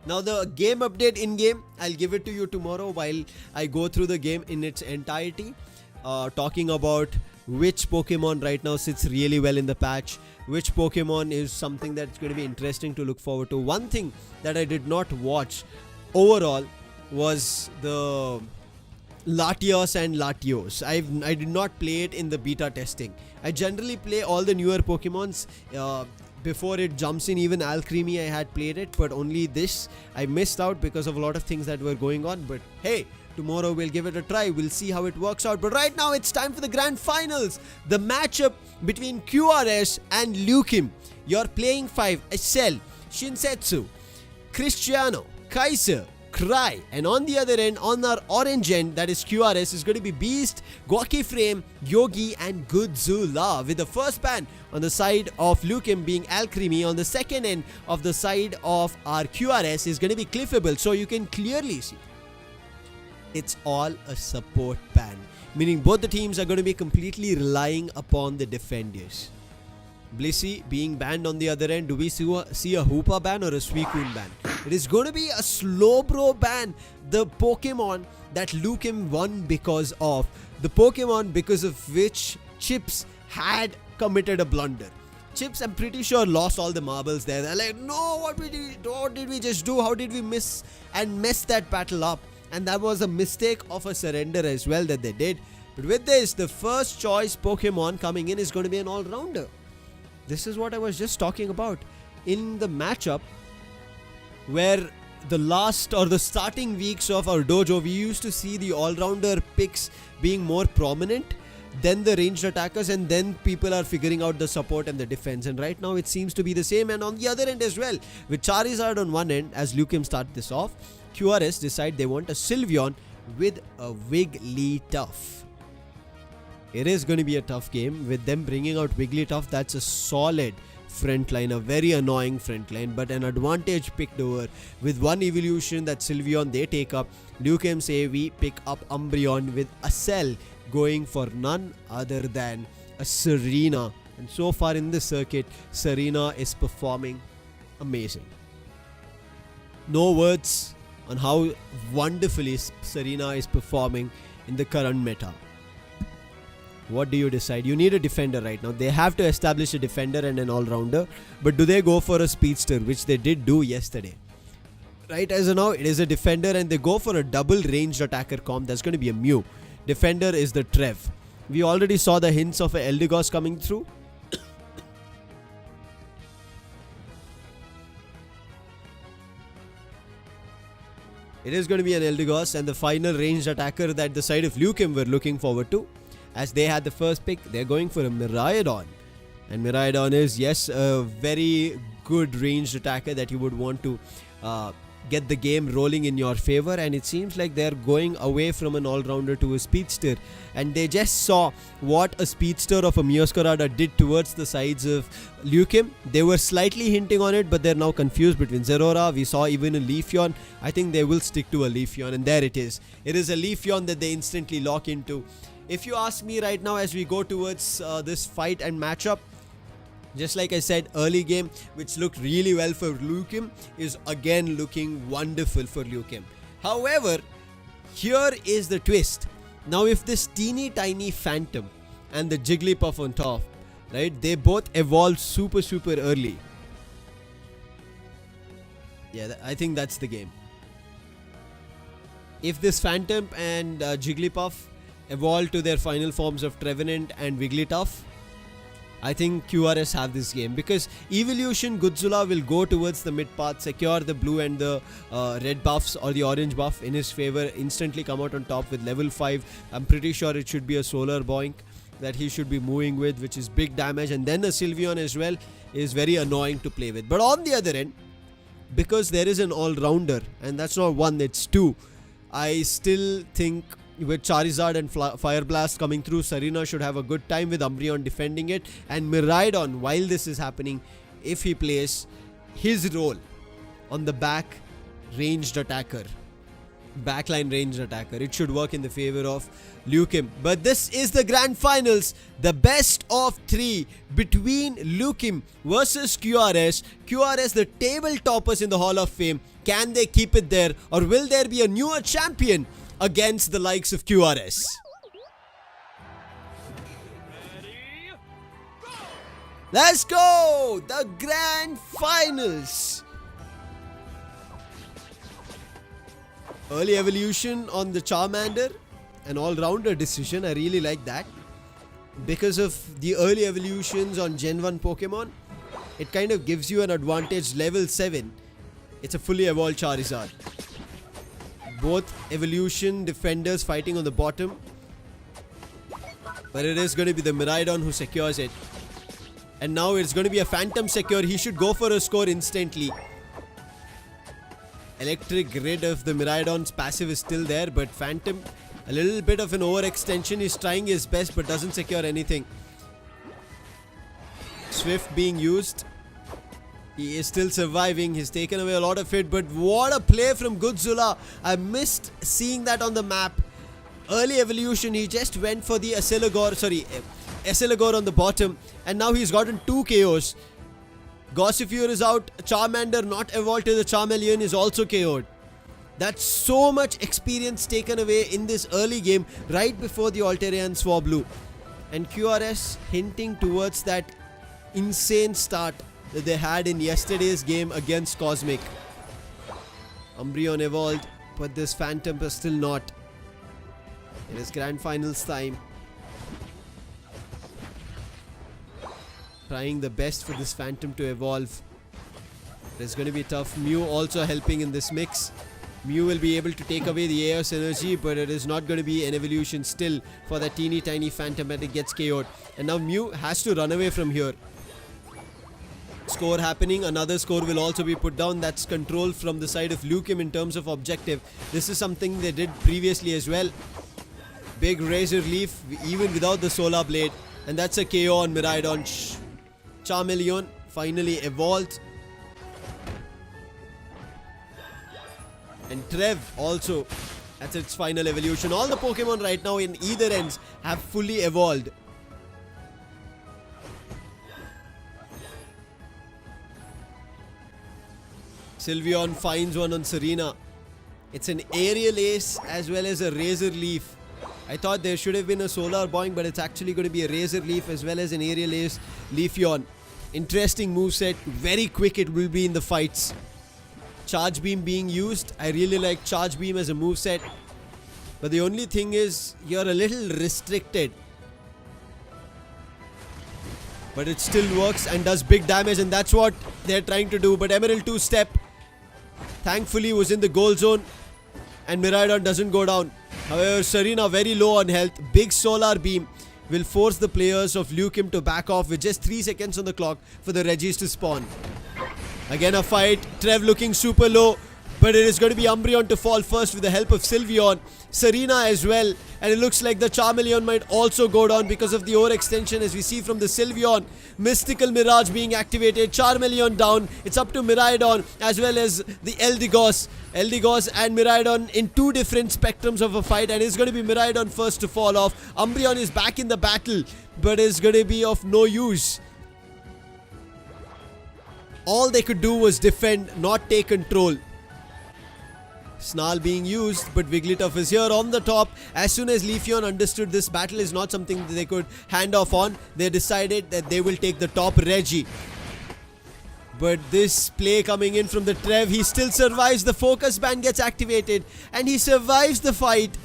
S2: Now the game update in-game, I'll give it to you tomorrow while I go through the game in its entirety. Talking about which Pokemon right now sits really well in the patch. Which Pokemon is something that's going to be interesting to look forward to. One thing that I did not watch overall was the Latios and Latios. I did not play it in the beta testing. I generally play all the newer Pokemons before it jumps in. Even Alcremie I had played it, but only this I missed out because of a lot of things that were going on. But hey, tomorrow we'll give it a try. We'll see how it works out. But right now it's time for the grand finals. The matchup between QRS and Lukim. You're playing 5 Excel, Shinsetsu, Cristiano, Kaiser, Cry, and on the other end, on our orange end, that is QRS, is going to be Beast, Gwaki Frame, Yogi, and Goodzilla, with the first ban on the side of Lukim being Alcremie. On the second end of the side of our QRS is going to be Cliffable. So you can clearly see it's all a support ban, meaning both the teams are going to be completely relying upon the defenders. Blissey being banned on the other end. Do we see a Hoopa ban or a Suicune ban? It is going to be a Slowbro ban. The Pokemon that Lukim won because of. The Pokemon because of which Chips had committed a blunder. Chips, I'm pretty sure, lost all the marbles there. They're like, no, what did we just do? How did we miss and mess that battle up? And that was a mistake of a surrender as well that they did. But with this, the first choice Pokemon coming in is going to be an all-rounder. This is what I was just talking about. In the matchup where the last or the starting weeks of our dojo, we used to see the all-rounder picks being more prominent than the ranged attackers, and then people are figuring out the support and the defense. And right now it seems to be the same, and on the other end as well, with Charizard on one end as Lukim start this off, QRS decide they want a Sylveon with a Wigglytuff. It is going to be a tough game with them bringing out Wigglytuff. That's a solid front line, a very annoying front line, but an advantage picked over with one evolution that Sylveon they take up. Lucaim's AV pick up Umbreon with a Cell going for none other than a Serena. And so far in this circuit, Serena is performing amazing. No words on how wonderfully Serena is performing in the current meta. What do you decide? You need a defender right now. They have to establish a defender and an all-rounder. But do they go for a speedster, which they did do yesterday? Right as of now, it is a defender and they go for a double ranged attacker comp. That's going to be a Mew. Defender is the Trev. We already saw the hints of an Eldegoss coming through. It is going to be an Eldegoss and the final ranged attacker that the side of Lucaim were looking forward to. As they had the first pick, they're going for a Miraidon. And Miraidon is, yes, a very good ranged attacker that you would want to get the game rolling in your favor. And it seems like they're going away from an all-rounder to a speedster. And they just saw what a speedster of a Meowscarada did towards the sides of Lucaim. They were slightly hinting on it, but they're now confused between Zeraora. We saw even a Leafeon. I think they will stick to a Leafeon. And there it is. It is a Leafeon that they instantly lock into. If you ask me right now as we go towards this fight and matchup, just like I said, early game, which looked really well for Lucaim, is again looking wonderful for Lucaim. However, here is the twist. Now, if this teeny tiny Phantom and the Jigglypuff on top, right, they both evolve super early. Yeah, I think that's the game. If this Phantom and Jigglypuff evolve to their final forms of Trevenant and Wigglytuff, I think QRS have this game, because Evolution Godzilla will go towards the mid path, secure the blue and the red buffs or the orange buff in his favor, instantly come out on top with level 5. I'm pretty sure it should be a Solar Boink that he should be moving with, which is big damage, and then the Sylveon as well is very annoying to play with. But on the other end, because there is an all-rounder, and that's not one, it's two, I still think with Charizard and Fire Blast coming through, Serena should have a good time with Umbreon defending it. And Miraidon, while this is happening, if he plays his role on the back ranged attacker, backline ranged attacker, it should work in the favor of Lucaim. But this is the grand finals, the best of 3 between Lucaim versus QRS. QRS, the table toppers in the Hall of Fame. Can they keep it there, or will there be a newer champion against the likes of QRS? Let's go! The grand finals! Early evolution on the Charmander, an all-rounder decision. I really like that. Because of the early evolutions on Gen 1 Pokemon, it kind of gives you an advantage. Level 7, it's a fully evolved Charizard. Both evolution defenders fighting on the bottom. But it is going to be the Miraidon who secures it. And now it's going to be a Phantom secure. He should go for a score instantly. Electric Grid of the Miraidon's passive is still there, but Phantom, a little bit of an overextension. He's trying his best but doesn't secure anything. Swift being used. He is still surviving. He's taken away a lot of it. But what a play from Godzilla. I missed seeing that on the map. Early evolution, he just went for the Essilagor on the bottom. And now he's gotten 2 KOs. Gossifleur is out. Charmander not evolved to the Charmeleon is also KO'd. That's so much experience taken away in this early game right before the Altairian Swablu. And QRS hinting towards that insane start that they had in yesterday's game against Cosmic. Umbreon evolved, but this Phantom is still not. It is grand finals time. Trying the best for this Phantom to evolve. It's going to be tough. Mew also helping in this mix. Mew will be able to take away the Aeos energy, but it is not going to be an evolution still for that teeny tiny Phantom that it gets KO'd. And now Mew has to run away from here. Score happening. Another score will also be put down. That's control from the side of Lucaim in terms of objective. This is something they did previously as well. Big Razor Leaf even without the Solar Blade. And that's a KO on Miraidon. Charmeleon finally evolved. And Trev also at its final evolution. All the Pokemon right now in either ends have fully evolved. Sylveon finds one on Serena. It's an Aerial Ace as well as a Razor Leaf. I thought there should have been a Solar Boing, but it's actually going to be a Razor Leaf as well as an Aerial Ace Leafeon. Interesting moveset. Very quick it will be in the fights. Charge Beam being used. I really like Charge Beam as a moveset. But the only thing is, you're a little restricted. But it still works and does big damage, and that's what they're trying to do. But Emerald 2-step thankfully was in the goal zone, and Miraidon doesn't go down. However, Serena very low on health. Big Solar Beam will force the players of Lukim to back off with just 3 seconds on the clock for the Regis to spawn. Again a fight. Trev looking super low, but it is going to be Umbreon to fall first with the help of Sylveon. Serena as well, and it looks like the Charmeleon might also go down because of the overextension, as we see from the Sylveon. Mystical Mirage being activated. Charmeleon down. It's up to Miraidon as well as the Eldegoss. Eldegoss and Miraidon in 2 different spectrums of a fight, and it's going to be Miraidon first to fall off. Umbreon is back in the battle, but is going to be of no use. All they could do was defend, not take control. Snarl being used, but Wigglytuff is here on the top. As soon as Leafeon understood this battle is not something that they could hand off on, they decided that they will take the top Reggie. But this play coming in from the Trev, he still survives. The focus band gets activated and he survives the fight.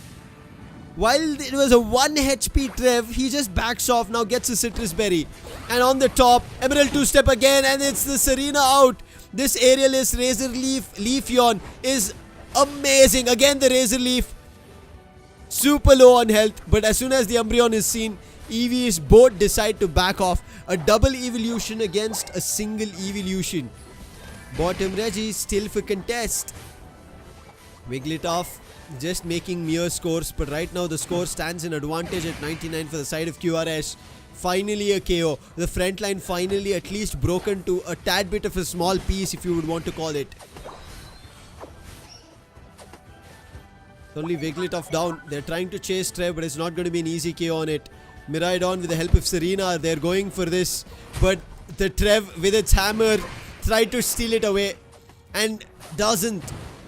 S2: While it was a 1 HP Trev, he just backs off, now gets a Citrus Berry. And on the top, Emerald 2-step again, and it's the Serena out. This Aerial Ace Razor Leaf Leafeon is amazing. Again the Razor Leaf, super low on health, but as soon as the Umbreon is seen, EVs both decide to back off. A double evolution against a single evolution. Bottom Reggie still for contest. Wigglytuff just making mere scores, but right now the score stands in advantage at 99 for the side of QRS. Finally a KO. The front line finally at least broken to a tad bit of a small piece, if you would want to call it. Only Wigglytuff down. They're trying to chase Trev, but it's not going to be an easy KO on it. Miraidon with the help of Serena, they're going for this, but the Trev with its hammer tried to steal it away and doesn't.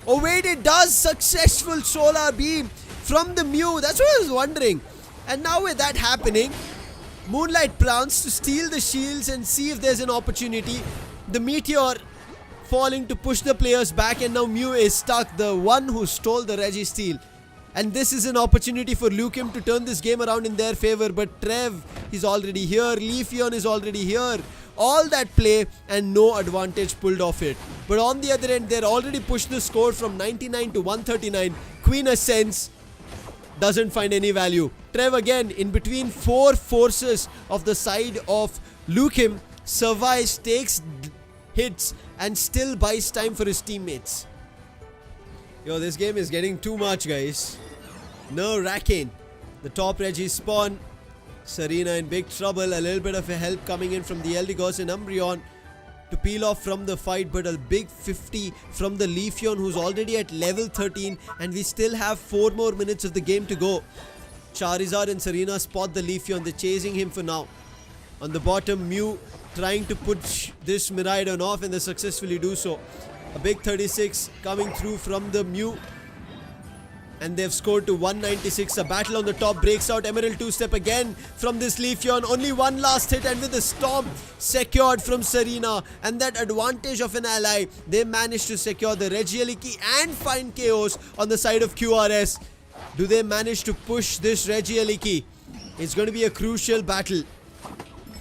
S2: Oh wait, it does! Successful Solar Beam from the Mew. That's what I was wondering. And now with that happening, Moonlight plans to steal the shields and see if there's an opportunity. The Meteor falling to push the players back, and now Mew is stuck, the one who stole the Registeel. And this is an opportunity for Lukim to turn this game around in their favor, but Trev is already here, Leafeon is already here. All that play and no advantage pulled off it. But on the other end, they're already pushed the score from 99 to 139. Queen Ascends doesn't find any value. Trev again in between 4 forces of the side of Lukim survives, takes hits and still buys time for his teammates. Yo, this game is getting too much, guys. No Rakin. The top Reggie spawn. Serena in big trouble. A little bit of a help coming in from the Eldegoss and Umbreon to peel off from the fight, but a big 50 from the Leafeon, who's already at level 13, and we still have 4 more minutes of the game to go. Charizard and Serena spot the Leafeon. They're chasing him for now. On the bottom, Mew trying to push this Miraidon off, and they successfully do so. A big 36 coming through from the Mew, and they've scored to 196. A battle on the top breaks out. Emerald 2-step again from this Leafeon. Only one last hit, and with the Storm secured from Serena and that advantage of an ally, they managed to secure the Regieleki and find KOs on the side of QRS. Do they manage to push this Regieleki? It's going to be a crucial battle.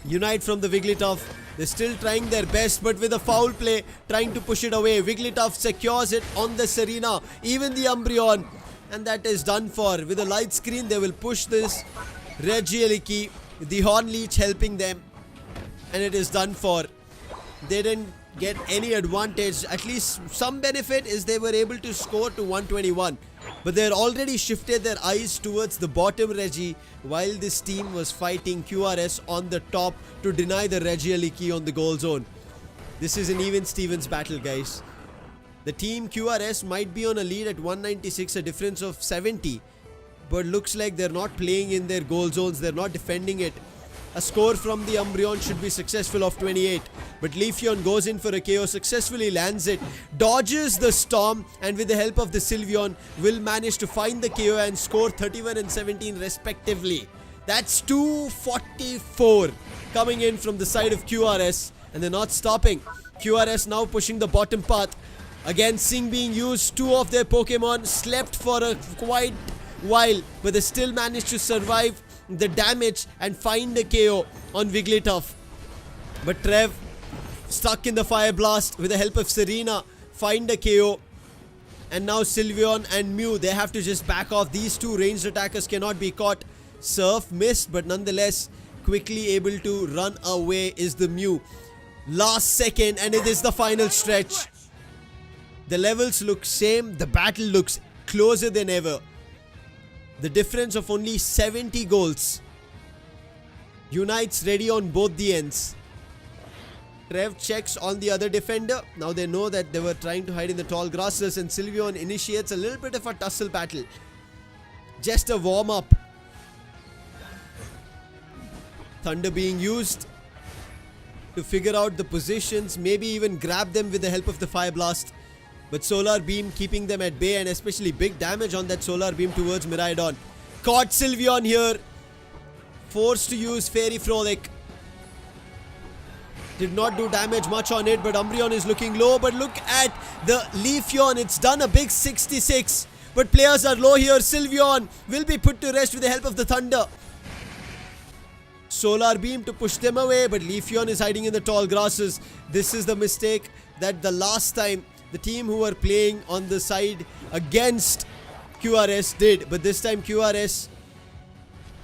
S2: Unite from the Wigglytuff. They're still trying their best, but with a foul play, trying to push it away. Wigglytuff secures it on the Serena, even the Umbreon. And that is done for. With a light screen, they will push this Regieleki. The Horn Leech helping them. And it is done for. They didn't get any advantage. At least some benefit is they were able to score to 121. But they had already shifted their eyes towards the bottom Reggie, while this team was fighting QRS on the top to deny the Regieleki on the goal zone. This is an even Stevens battle, guys. The team QRS might be on a lead at 196, a difference of 70. But looks like they're not playing in their goal zones. They're not defending it. A score from the Umbreon should be successful of 28. But Leafeon goes in for a KO, successfully lands it, dodges the Storm, and with the help of the Sylveon will manage to find the KO and score 31 and 17 respectively. That's 244 coming in from the side of QRS, and they're not stopping. QRS now pushing the bottom path. Again, Sing being used. Two of their Pokemon slept for a quite while, but they still managed to survive the damage and find a KO on Wigglytuff. But Trev, stuck in the Fire Blast with the help of Serena, find a KO. And now Sylveon and Mew, they have to just back off. These two ranged attackers cannot be caught. Surf missed, but nonetheless quickly able to run away is the Mew. Last second, and it is the final stretch. The levels look same. The battle looks closer than ever. The difference of only 70 goals unites ready on both the ends. Trev checks on the other defender. Now they know that they were trying to hide in the tall grasses, and Sylveon initiates a little bit of a tussle battle. Just a warm-up. Thunder being used to figure out the positions, maybe even grab them with the help of the Fire Blast. But Solar Beam keeping them at bay, and especially big damage on that Solar Beam towards Miraidon. Caught Sylveon here. Forced to use Fairy Frolic. Did not do damage much on it, but Umbreon is looking low. But look at the Leafeon. It's done a big 66. But players are low here. Sylveon will be put to rest with the help of the Thunder. Solar Beam to push them away, but Leafeon is hiding in the tall grasses. This is the mistake that the last time the team who were playing on the side against QRS did. But this time QRS,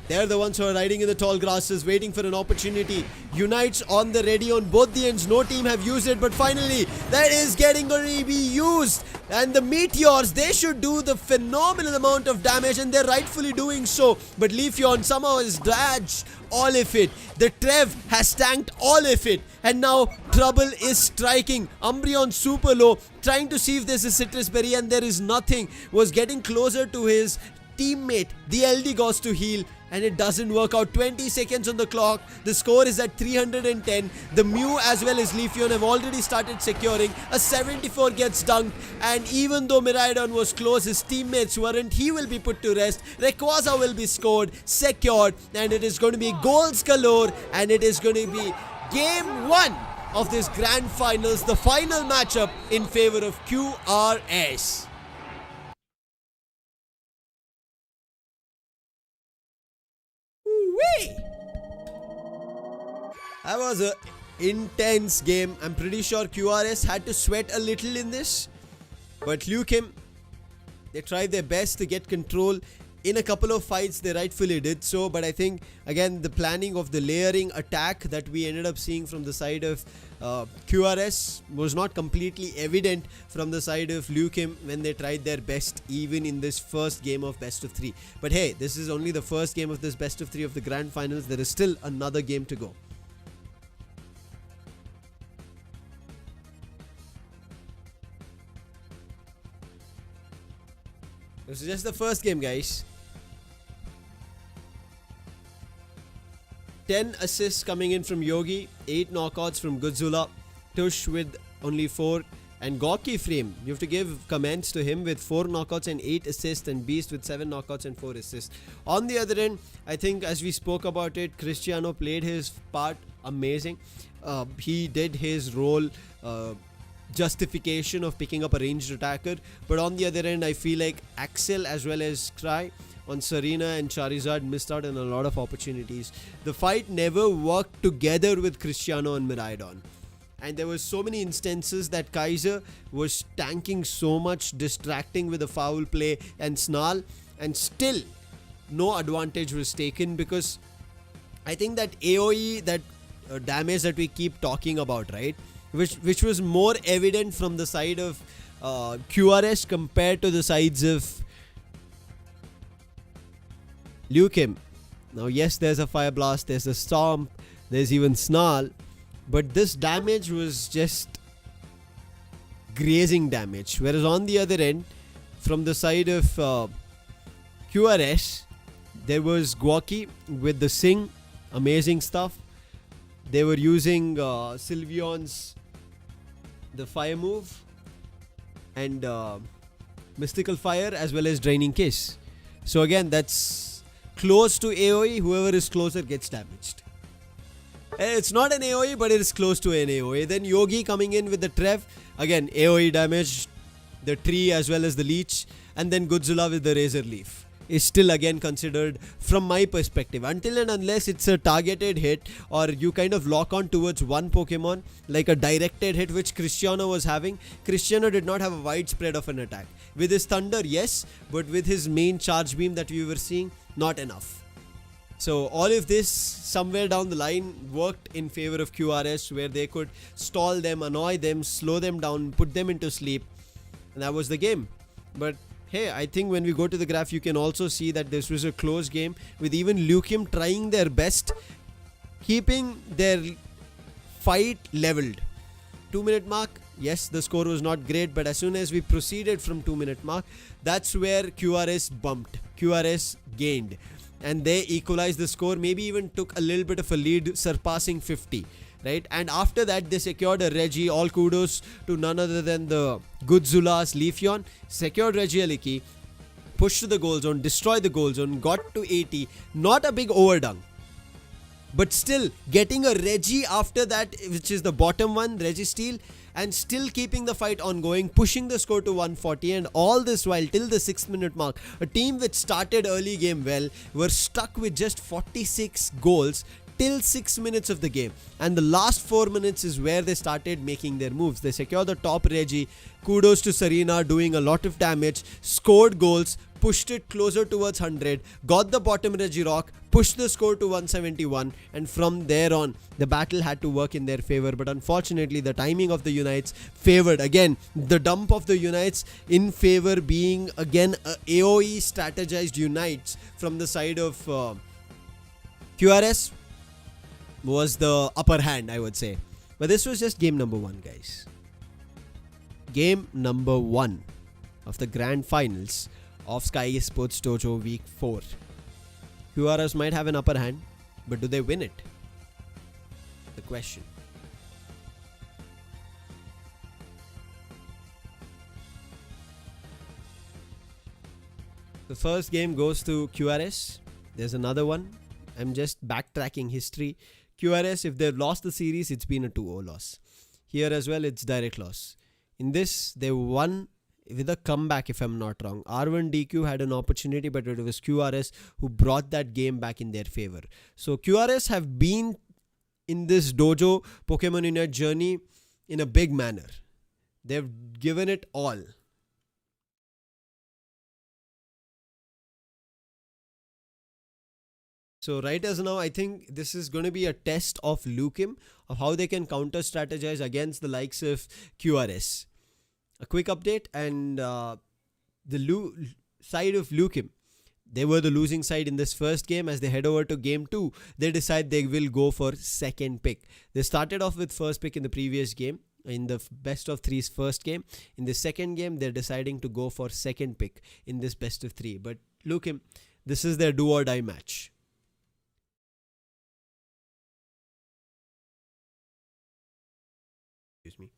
S2: they're the ones who are riding in the tall grasses, waiting for an opportunity. Unites on the ready on both the ends. No team have used it, but finally that is going to be used. And the Meteors, they should do the phenomenal amount of damage, and they're rightfully doing so. But Leafeon somehow has dodged all of it. The Trev has tanked all of it. And now trouble is striking. Umbreon super low, trying to see if there's a Citrus Berry, and there is nothing. Was getting closer to his teammate, the Eldegoss, to heal, and it doesn't work out. 20 seconds on the clock. The score is at 310. The Mew as well as Leafeon have already started securing. A 74 gets dunked, and even though Miraidon was close, his teammates weren't. He will be put to rest. Rayquaza will be scored, secured, and it is going to be goals galore, and it is going to be game 1 of this grand finals, the final matchup in favor of QRS. That was an intense game. I'm pretty sure QRS had to sweat a little in this. But Lukim, they tried their best to get control. In a couple of fights, they rightfully did so. But I think, again, the planning of the layering attack that we ended up seeing from the side of QRS was not completely evident from the side of Lukim when they tried their best, even in this first game of best of 3. But hey, this is only the first game of this best of 3 of the grand finals. There is still another game to go. This is just the first game, guys. 10 assists coming in from Yogi, 8 knockouts from Godzilla, Tush with only 4, and Gorky Frame, you have to give comments to him with 4 knockouts and 8 assists, and Beast with 7 knockouts and 4 assists. On the other end, I think as we spoke about it, Cristiano played his part amazing. He did his role, justification of picking up a ranged attacker. But on the other end, I feel like Axel as well as Cry on Serena and Charizard missed out on a lot of opportunities. The fight never worked together with Cristiano and Miraidon. And there were so many instances that Kaiser was tanking so much, distracting with the foul play and Snarl, and still no advantage was taken, because I think that AoE, that damage that we keep talking about, right? Which was more evident from the side of QRS compared to the sides of Lukim. Now, yes, there's a Fire Blast, there's a Stomp, there's even Snarl, but this damage was just grazing damage. Whereas on the other end, from the side of QRS, there was Guaki with the Sing, amazing stuff. They were using Sylveon's the fire move and Mystical Fire as well as Draining Kiss. So again, that's close to AoE. Whoever is closer gets damaged. It's not an AoE, but it is close to an AoE. Then Yogi coming in with the Trev. Again, AoE damage, the tree as well as the leech. And then Godzilla with the Razor Leaf is still again considered, from my perspective, until and unless it's a targeted hit or you kind of lock on towards one Pokemon, like a directed hit which Cristiano was having. Cristiano did not have a wide spread of an attack. With his Thunder, yes, but with his main charge beam that we were seeing, not enough. So all of this somewhere down the line worked in favor of QRS, where they could stall them, annoy them, slow them down, put them into sleep, and that was the game. But hey, I think when we go to the graph, you can also see that this was a close game, with even Lucium trying their best, keeping their fight leveled. 2-minute mark, yes, the score was not great, but as soon as we proceeded from 2-minute mark, that's where QRS bumped, QRS gained, and they equalized the score, maybe even took a little bit of a lead, surpassing 50. Right, and after that they secured a Reggie. All kudos to none other than the Godzula's Leafeon. Secured Regieleki, pushed to the goal zone, destroyed the goal zone, got to 80. Not a big overdone, but still getting a Reggie after that, which is the bottom one, Registeel, and still keeping the fight ongoing, pushing the score to 140. And all this while till the 6-minute mark, a team which started early game well were stuck with just 46 goals till 6 minutes of the game, and the last 4 minutes is where they started making their moves. They secured the top Reggie. Kudos to Serena, doing a lot of damage, scored goals, pushed it closer towards 100, got the bottom Regirock, pushed the score to 171, and from there on the battle had to work in their favor. But unfortunately the timing of the Unites favored, again the dump of the Unites in favor being again a AoE strategized Unites from the side of QRS was the upper hand, I would say. But this was just game number 1, guys. Game number 1 of the grand finals of Skyesports DOJO week 4. QRS might have an upper hand, but do they win it? The question. The first game goes to QRS. There's another one. I'm just backtracking history. QRS, if they've lost the series, it's been a 2-0 loss. Here as well, it's direct loss. In this, they won with a comeback, if I'm not wrong. R1DQ had an opportunity, but it was QRS who brought that game back in their favor. So QRS have been in this dojo Pokemon Unite journey in a big manner. They've given it all. So right as now, I think this is going to be a test of Lucium, of how they can counter strategize against the likes of QRS. A quick update, and the side of Lucium, they were the losing side in this first game. As they head over to game 2, they decide they will go for second pick. They started off with first pick in the previous game, in the best of 3's first game. In the second game, they're deciding to go for second pick in this best of 3. But Lucium, this is their do or die match. Excuse me.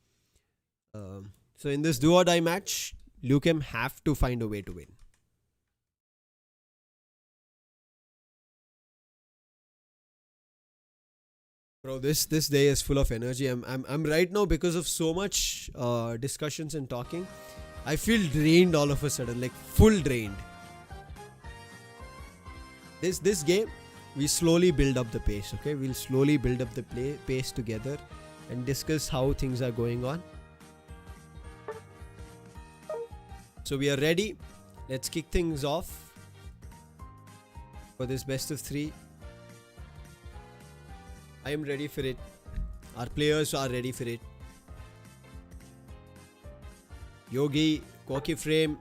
S2: So in this do or die match, Lucium have to find a way to win. Bro, this day is full of energy. I'm right now, because of so much discussions and talking, I feel drained all of a sudden, like full drained. This game, we slowly build up the pace. Okay, we'll slowly build up the pace together and discuss how things are going on. So we are ready. Let's kick things off for this best of 3. I am ready for it. Our players are ready for it. Yogi, Koki Frame,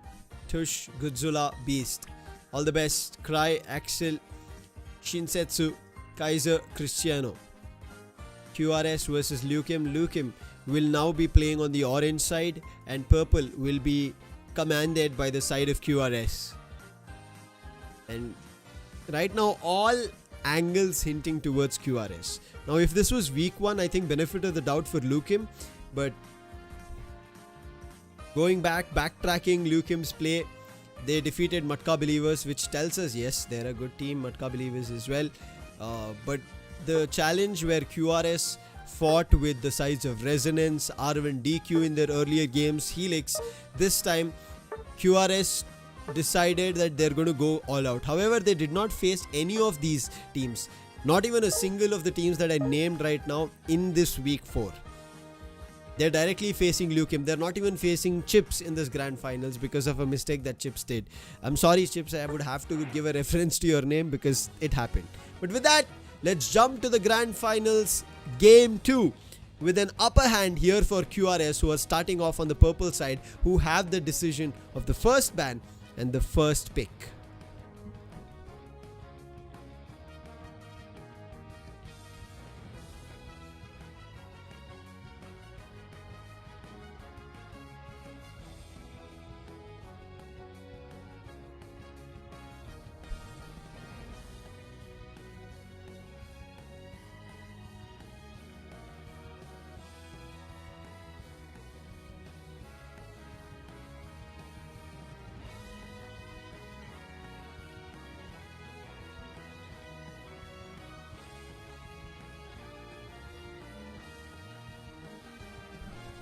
S2: Tush, Godzilla, Beast. All the best. Cry, Axel, Shinsetsu, Kaiser, Cristiano. QRS versus Lukim. Lukim will now be playing on the orange side and purple will be commanded by the side of QRS. And right now all angles hinting towards QRS. Now if this was week 1, I think benefit of the doubt for Lukim, but going backtracking Lukim's play, they defeated Matka Believers, which tells us yes, they're a good team, Matka Believers as well. But the challenge where QRS fought with the sides of Resonance, Arvind DQ in their earlier games, Helix, this time QRS decided that they're going to go all out. However, they did not face any of these teams, not even a single of the teams that I named right now in this week 4. They're directly facing Lukim. They're not even facing Chips in this grand finals because of a mistake that Chips did. I'm sorry Chips, I would have to give a reference to your name because it happened. But with that, let's jump to the grand finals game 2 with an upper hand here for QRS, who are starting off on the purple side, who have the decision of the first ban and the first pick.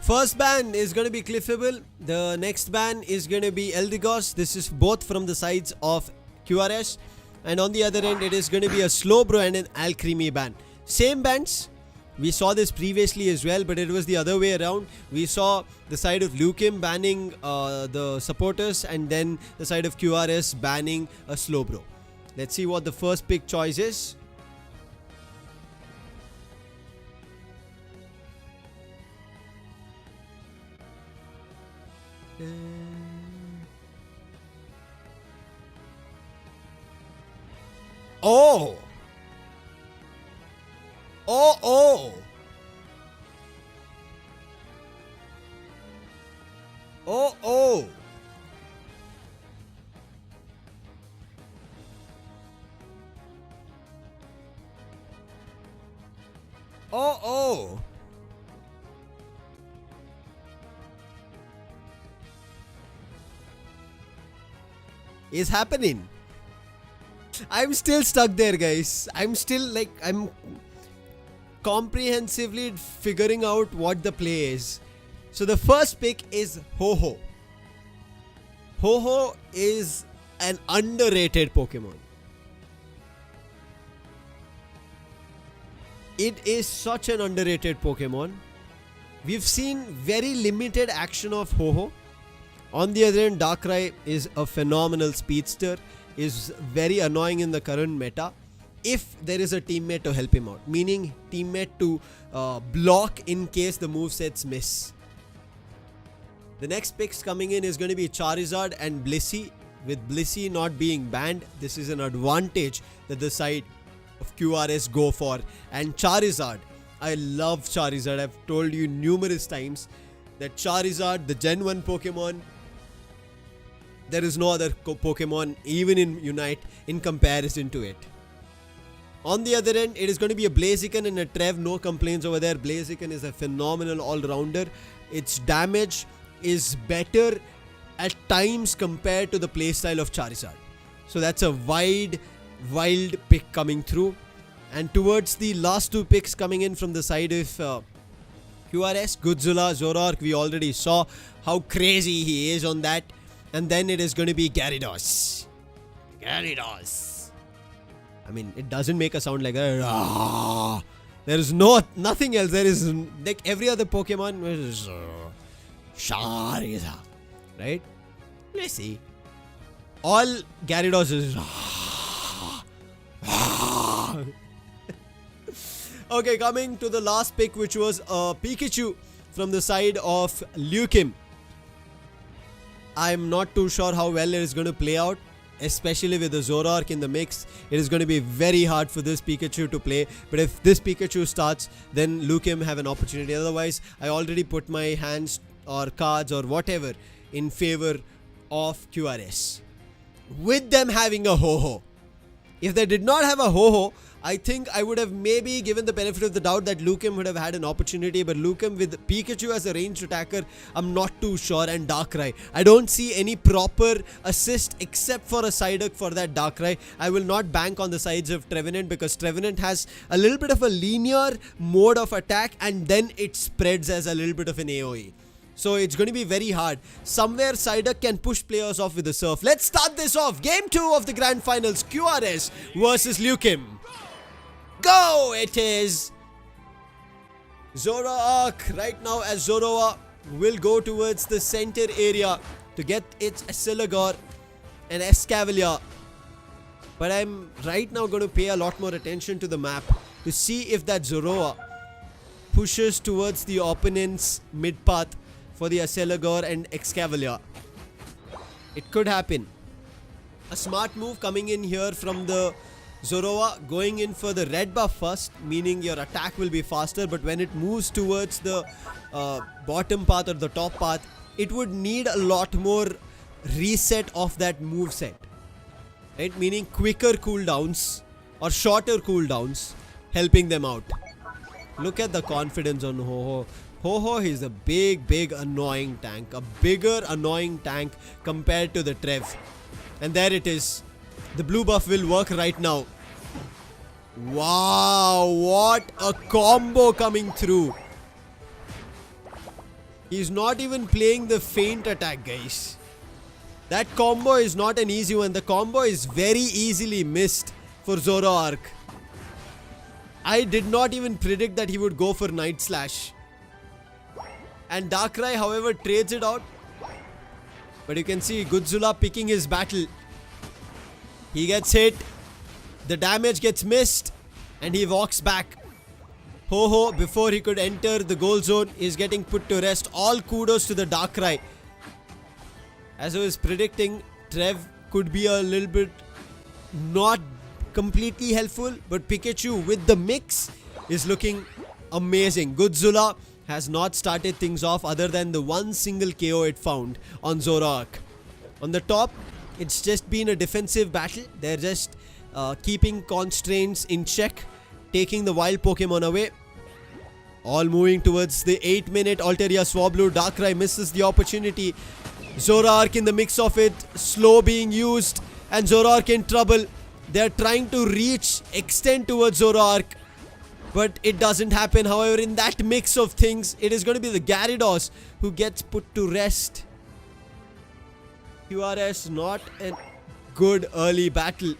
S2: First ban is going to be Cliffable. The next ban is going to be Eldegoss. This is both from the sides of QRS. And on the other end, it is going to be a Slowbro and an Alchemy ban. Same bans. We saw this previously as well, but it was the other way around. We saw the side of Lukim banning the supporters and then the side of QRS banning a Slowbro. Let's see what the first pick choice is. Oh! Oh, oh! Oh, oh! Oh, oh! Is happening. I'm still stuck there, guys. I'm comprehensively figuring out what the play is. So the first pick is Ho-Ho. Ho-Ho is an underrated Pokemon. It is such an underrated Pokemon. We've seen very limited action of Ho-Ho. On the other end, Darkrai is a phenomenal speedster, is very annoying in the current meta if there is a teammate to help him out, meaning teammate to block in case the movesets miss. The next picks coming in is going to be Charizard and Blissey. With Blissey not being banned, this is an advantage that the side of QRS go for. And Charizard, I love Charizard. I've told you numerous times that Charizard, the Gen 1 Pokemon, there is no other Pokemon even in Unite in comparison to it. On the other end, it is going to be a Blaziken and a Trev. No complaints over there. Blaziken is a phenomenal all-rounder. Its damage is better at times compared to the playstyle of Charizard. So that's a wild pick coming through. And towards the last two picks coming in from the side of QRS, Godzilla, Zoroark, we already saw how crazy he is on that. And then it is going to be Gyarados. Gyarados. I mean, it doesn't make a sound like that. There is nothing else. There is like every other Pokemon. Charizard, right? Let's see. All Gyarados is. Okay, coming to the last pick, which was a Pikachu from the side of Lukim. I'm not too sure how well it is going to play out. especially with the Zoroark in the mix, it is going to be very hard for this Pikachu to play. But if this Pikachu starts, then Lukim have an opportunity. Otherwise, I already put my hands or cards or whatever in favor of QRS. With them having a Ho-Ho. If they did not have a Ho-Ho, I think I would have maybe given the benefit of the doubt that Lukim would have had an opportunity. But Lukim with Pikachu as a ranged attacker, I'm not too sure. And Darkrai, I don't see any proper assist except for a Psyduck for that Darkrai. I will not bank on the sides of Trevenant because Trevenant has a little bit of a linear mode of attack and then it spreads as a little bit of an AoE. So it's going to be very hard. Somewhere Psyduck can push players off with the Surf. Let's start this off. Game 2 of the Grand Finals. QRS versus Lukim. Go! It is Zoroark right now, as Zoroark will go towards the center area to get its Escalagor and Escavalier. But I'm right now going to pay a lot more attention to the map to see if that Zoroark pushes towards the opponent's mid path for the Escalagor and Escavalier. It could happen. A smart move coming in here from the Zoroark, going in for the red buff first, meaning your attack will be faster, but when it moves towards the bottom path or the top path, it would need a lot more reset of that move set, right? Meaning quicker cooldowns or shorter cooldowns, helping them out. Look at the confidence on Ho-Ho. Ho-Ho is a big annoying tank, a bigger annoying tank compared to the Trev. And there it is. The blue buff will work right now. Wow, what a combo coming through. He's not even playing the feint attack, guys. That combo is not an easy one. The combo is very easily missed for Zoroark. I did not even predict that he would go for Night Slash. And Darkrai, however, trades it out. But you can see Godzilla picking his battle. He gets hit, the damage gets missed, and he walks back. Ho-Ho, before he could enter the goal zone, is getting put to rest. All kudos to the Darkrai. As I was predicting, Trev could be a little bit not completely helpful, but Pikachu with the mix is looking amazing. Godzilla has not started things off other than the one single KO it found on Zoroark. On the top, it's just been a defensive battle. They're just keeping constraints in check, taking the wild Pokemon away. All moving towards the 8-minute Altaria Swablu. Darkrai misses the opportunity. Zoroark in the mix of it. Slow being used. And Zoroark in trouble. They're trying to extend towards Zoroark. But it doesn't happen. However, in that mix of things, it is going to be the Gyarados who gets put to rest. QRS not a good early battle.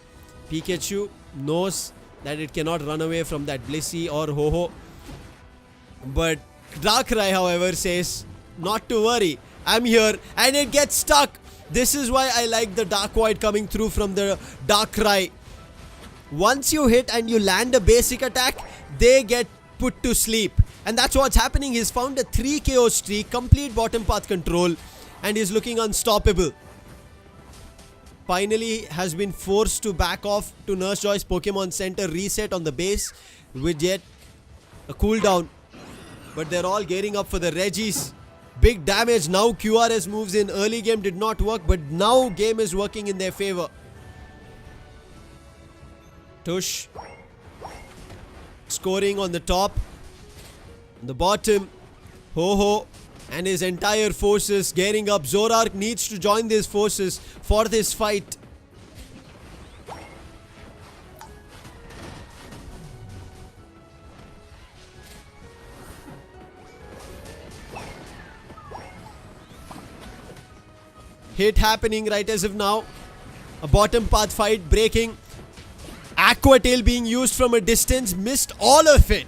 S2: Pikachu knows that it cannot run away from that Blissey or Ho-Ho. But Darkrai, however, says not to worry. I'm here, and it gets stuck. This is why I like the Dark Void coming through from the Darkrai. Once you hit and you land a basic attack, they get put to sleep. And that's what's happening. He's found a 3 KO streak, complete bottom path control, and he's looking unstoppable. Finally has been forced to back off to Nurse Joy's Pokemon Center, reset on the base with yet a cooldown. But they're all gearing up for the Regis. Big damage. Now QRS moves in. Early game did not work, but now game is working in their favor. Tush scoring on the top. On the bottom, Ho-Ho and his entire forces gearing up. Zoroark needs to join these forces for this fight. Hit happening right as of now. A bottom path fight breaking. Aqua Tail being used from a distance. Missed all of it.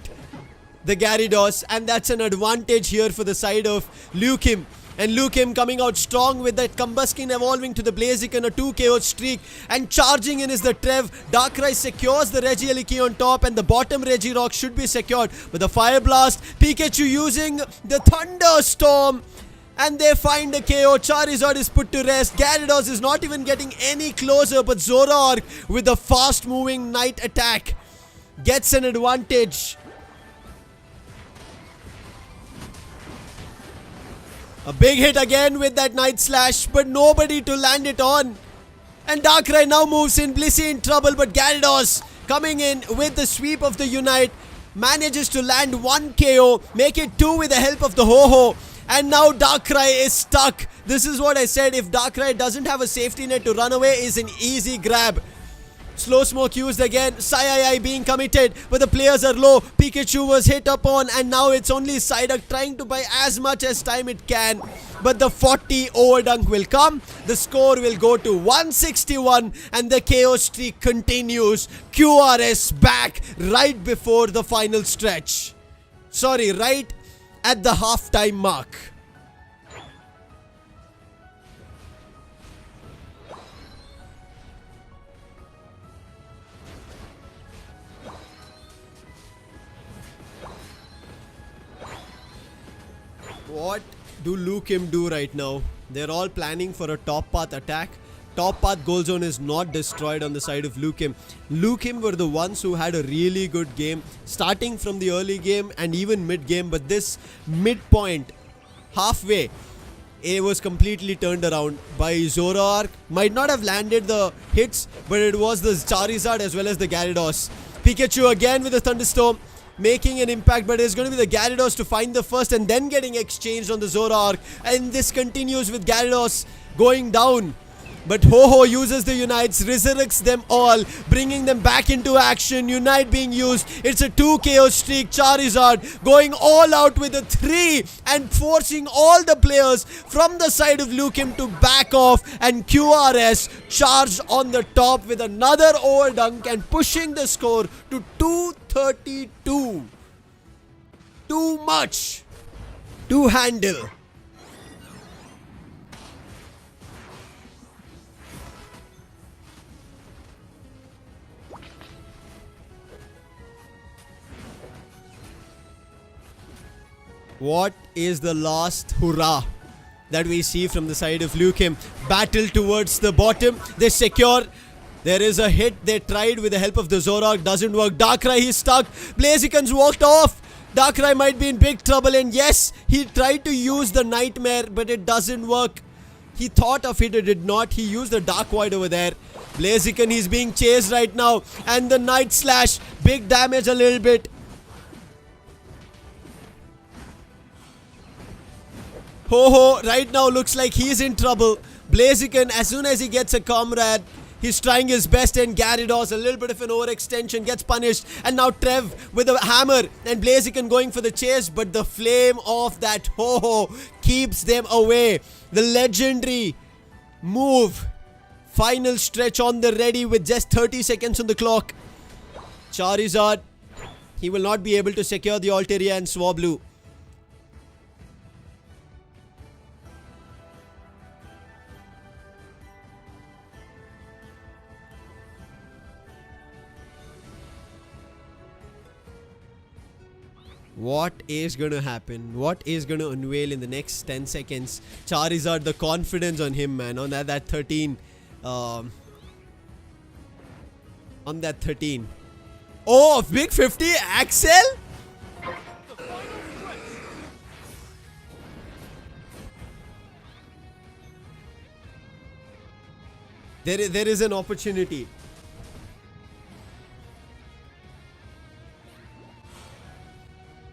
S2: The Gyarados, and that's an advantage here for the side of Lukim. And Lukim coming out strong with that Combuskin evolving to the Blaziken, a 2 KO streak, and charging in is the Trev. Darkrai secures the Regieleki on top, and the bottom Regirock should be secured with the Fire Blast. Pikachu using the Thunderstorm, And they find a KO. Charizard is put to rest. Gyarados is not even getting any closer. But Zoroark with a fast moving night attack gets an advantage. A big hit again with that Night Slash, but nobody to land it on. And Darkrai now moves in. Blissey in trouble, but Gyarados coming in with the sweep of the Unite manages to land 1 KO, make it 2 with the help of the Ho-Oh. And now Darkrai is stuck. This is what I said. If Darkrai doesn't have a safety net to run away, is an easy grab. Slow Smoke used again. Psy being committed, but the players are low. Pikachu was hit upon, and now it's only Psyduck trying to buy as much as time it can. But the 40 overdunk will come. The score will go to 161, and the KO streak continues. QRS back right before the final stretch. Sorry, right at the halftime mark. What do Lukim do right now? They're all planning for a top path attack. Top path goal zone is not destroyed on the side of Lukim. Lukim were the ones who had a really good game, starting from the early game and even mid game. But this midpoint, halfway, it was completely turned around by Zoroark. Might not have landed the hits, but it was the Charizard as well as the Gyarados. Pikachu again with a Thunderstorm, making an impact, but it's going to be the Gyarados to find the first and then getting exchanged on the Zoroark. And this continues with Gyarados going down. But Ho-Oh uses the Unites, resurrects them all, bringing them back into action. Unite being used. It's a 2 KO streak. Charizard going all out with a 3 and forcing all the players from the side of Lukim to back off. And QRS charged on the top with another overdunk and pushing the score to 232. Too much to handle. What is the last hurrah that we see from the side of Lukim? Battle towards the bottom. They secure. There is a hit. They tried with the help of the Zoroark. Doesn't work. Darkrai, he's stuck. Blaziken's walked off. Darkrai might be in big trouble. And yes, he tried to use the Nightmare, but it doesn't work. He thought of it. It did not. He used the Dark Void over there. Blaziken, he's being chased right now. And the Night Slash. Big damage a little bit. Ho-Oh right now looks like he's in trouble. Blaziken, as soon as he gets a comrade, he's trying his best, and Gyarados, a little bit of an overextension, gets punished. And now Trev with a hammer and Blaziken going for the chase, but the flame of that Ho-Oh keeps them away. The legendary move. Final stretch on the ready with just 30 seconds on the clock. Charizard, he will not be able to secure the Altaria and Swablu. What is going to happen? What is going to unveil in the next 10 seconds? Charizard, the confidence on him, man. On that 13. On that 13. Oh, big 50. Axel? There is an opportunity.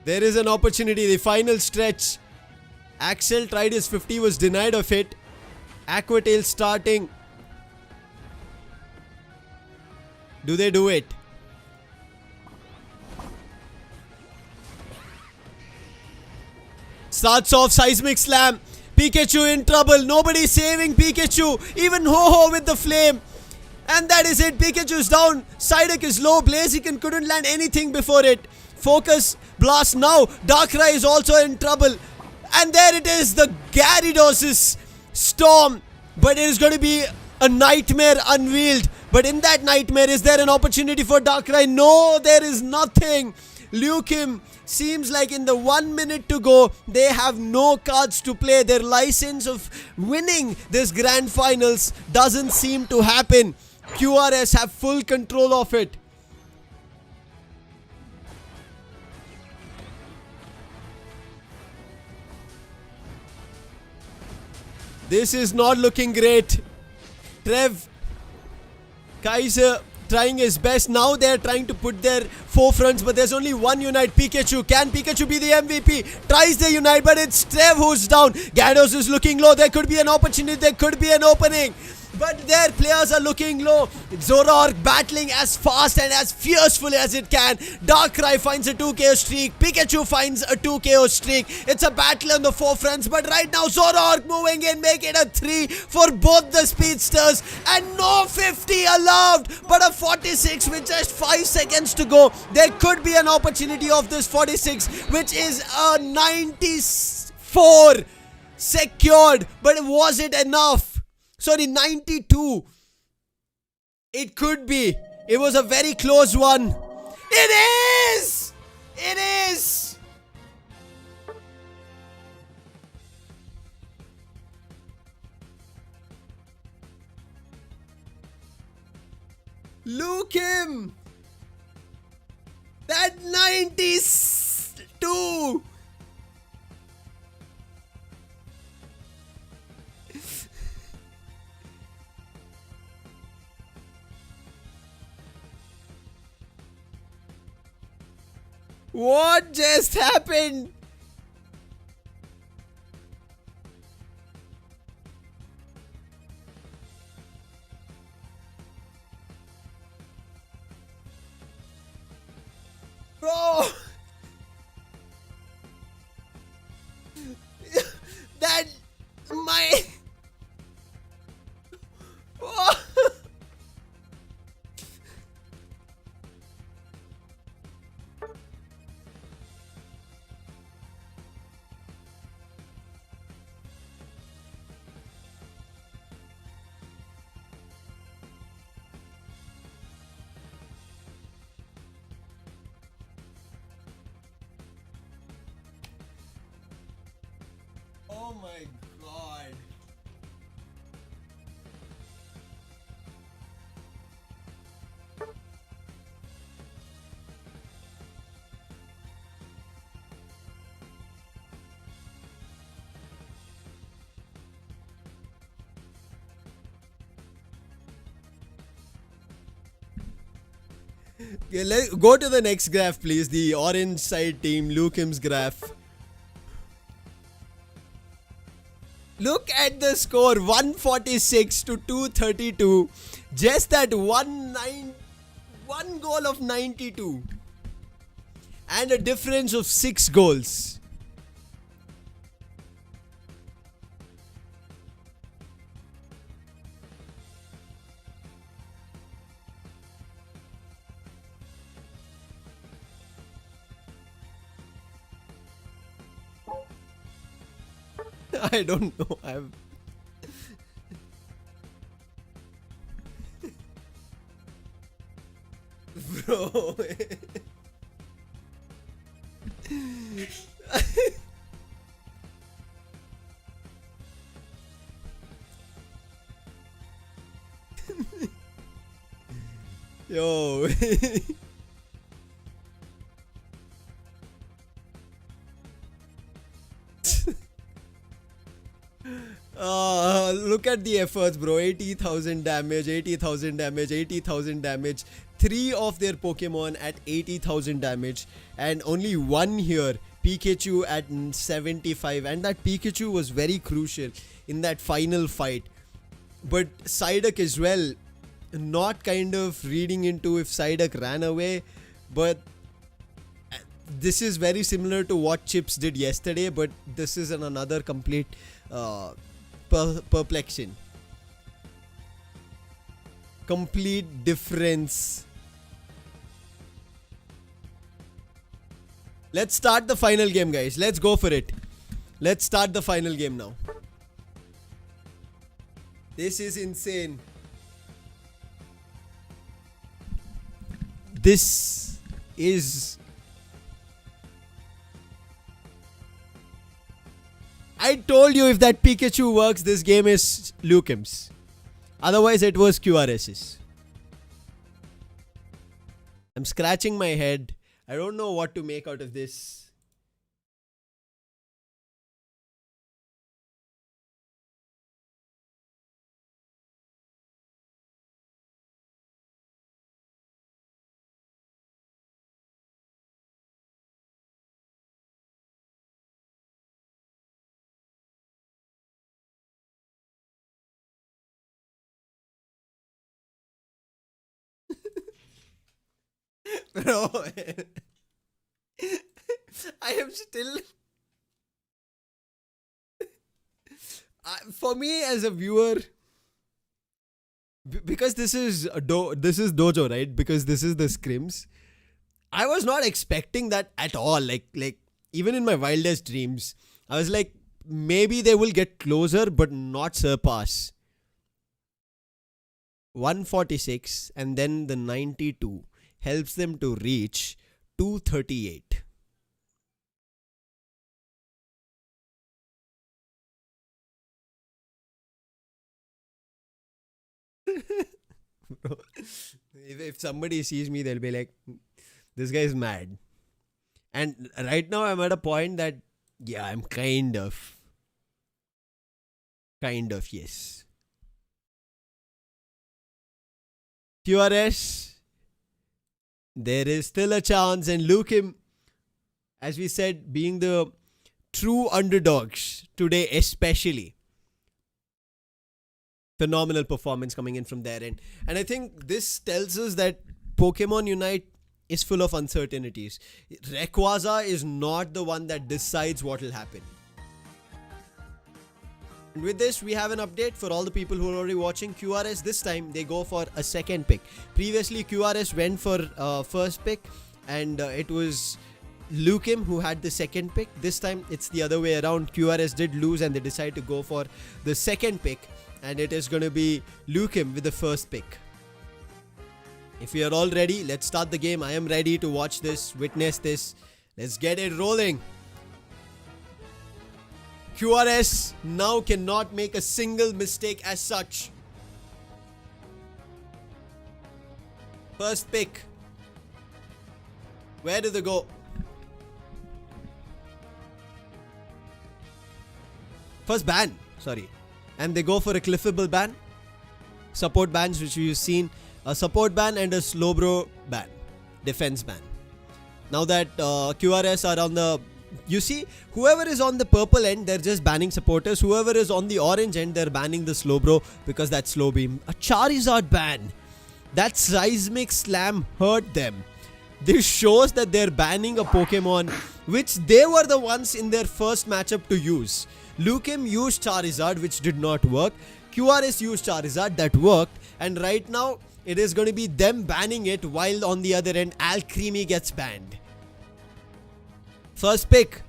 S2: There is an opportunity. The final stretch. Axel tried his 50, was denied of it. Aquatail starting. Do they do it? Starts off Seismic Slam. Pikachu in trouble. Nobody saving Pikachu. Even Ho-Oh with the flame. And that is it. Pikachu's down. Psyduck is low. Blaziken couldn't land anything before it. Focus blast now. Darkrai is also in trouble. And there it is. The Gyarados' storm. But it is going to be a nightmare unveiled. But in that nightmare, is there an opportunity for Darkrai? No, there is nothing. Lukim seems like in the 1 minute to go, they have no cards to play. Their license of winning this grand finals doesn't seem to happen. QRS have full control of it. This is not looking great. Trev, Kaiser trying his best. Now they're trying to put their forefronts, but there's only one Unite. Pikachu. Can Pikachu be the MVP? Tries the Unite, but it's Trev who's down. Gyarados is looking low. There could be an opportunity. There could be an opening. But their players are looking low. Zoroark battling as fast and as fiercely as it can. Darkrai finds a 2KO streak. Pikachu finds a 2KO streak. It's a battle on the forefronts. But right now Zoroark moving in, make it a 3 for both the speedsters. And no 50 allowed, but a 46 with just 5 seconds to go. There could be an opportunity of this 46, which is a 94 secured. But was it enough? Sorry, 92. It could be. It was a very close one. It is! It is! Lukim! That 92! What just happened? Bro! That... my... Oh my god. Okay, let's go to the next graph, please. The orange side team, Lukim's graph. Look at the score, 146 to 232. Just that one goal of 92. And a difference of 6 goals. I don't know. Bro. Yo. Look at the efforts, bro. 80,000 damage, 80,000 damage, 80,000 damage. 3 of their Pokemon at 80,000 damage. And only one here, Pikachu at 75. And that Pikachu was very crucial in that final fight. But Psyduck as well, not kind of reading into if Psyduck ran away. But this is very similar to what Chips did yesterday. But this is another complete... perplexion. Complete difference. Let's start the final game, guys. Let's go for it. Let's start the final game now. This is insane. This is I told you if that Pikachu works, this game is Lukem's. Otherwise, it was QRS's. I'm scratching my head. I don't know what to make out of this. Bro, I am still. For me as a viewer, because this is dojo, right? Because this is the scrims. I was not expecting that at all. Like even in my wildest dreams, I was like, maybe they will get closer, but not surpass. 146 and then the 92 helps them to reach 238. Bro, if somebody sees me, they'll be like, this guy is mad. And right now I'm at a point that, yeah, I'm kind of, yes. QRS, there is still a chance, and Lukim, as we said, being the true underdogs today especially. Phenomenal performance coming in from their end. And I think this tells us that Pokemon Unite is full of uncertainties. Rayquaza is not the one that decides what will happen. And with this, we have an update for all the people who are already watching. QRS this time, they go for a second pick. Previously, QRS went for first pick, and it was Lukim who had the second pick. This time, it's the other way around. QRS did lose, and they decided to go for the second pick. And it is going to be Lukim with the first pick. If you are all ready, let's start the game. I am ready to watch this, witness this. Let's get it rolling. QRS now cannot make a single mistake as such. First pick. Where do they go? First ban. Sorry. And they go for a cliffable ban. Support bans, which we've seen. A support ban and a Slowbro ban. Defense ban. Now that QRS are on the... You see, whoever is on the purple end, they're just banning supporters. Whoever is on the orange end, they're banning the Slowbro because that's slow beam. A Charizard ban. That seismic slam hurt them. This shows that they're banning a Pokemon which they were the ones in their first matchup to use. Lukim used Charizard, which did not work. QRS used Charizard, that worked. And right now, it is going to be them banning it, while on the other end, Alcremie gets banned. First pick.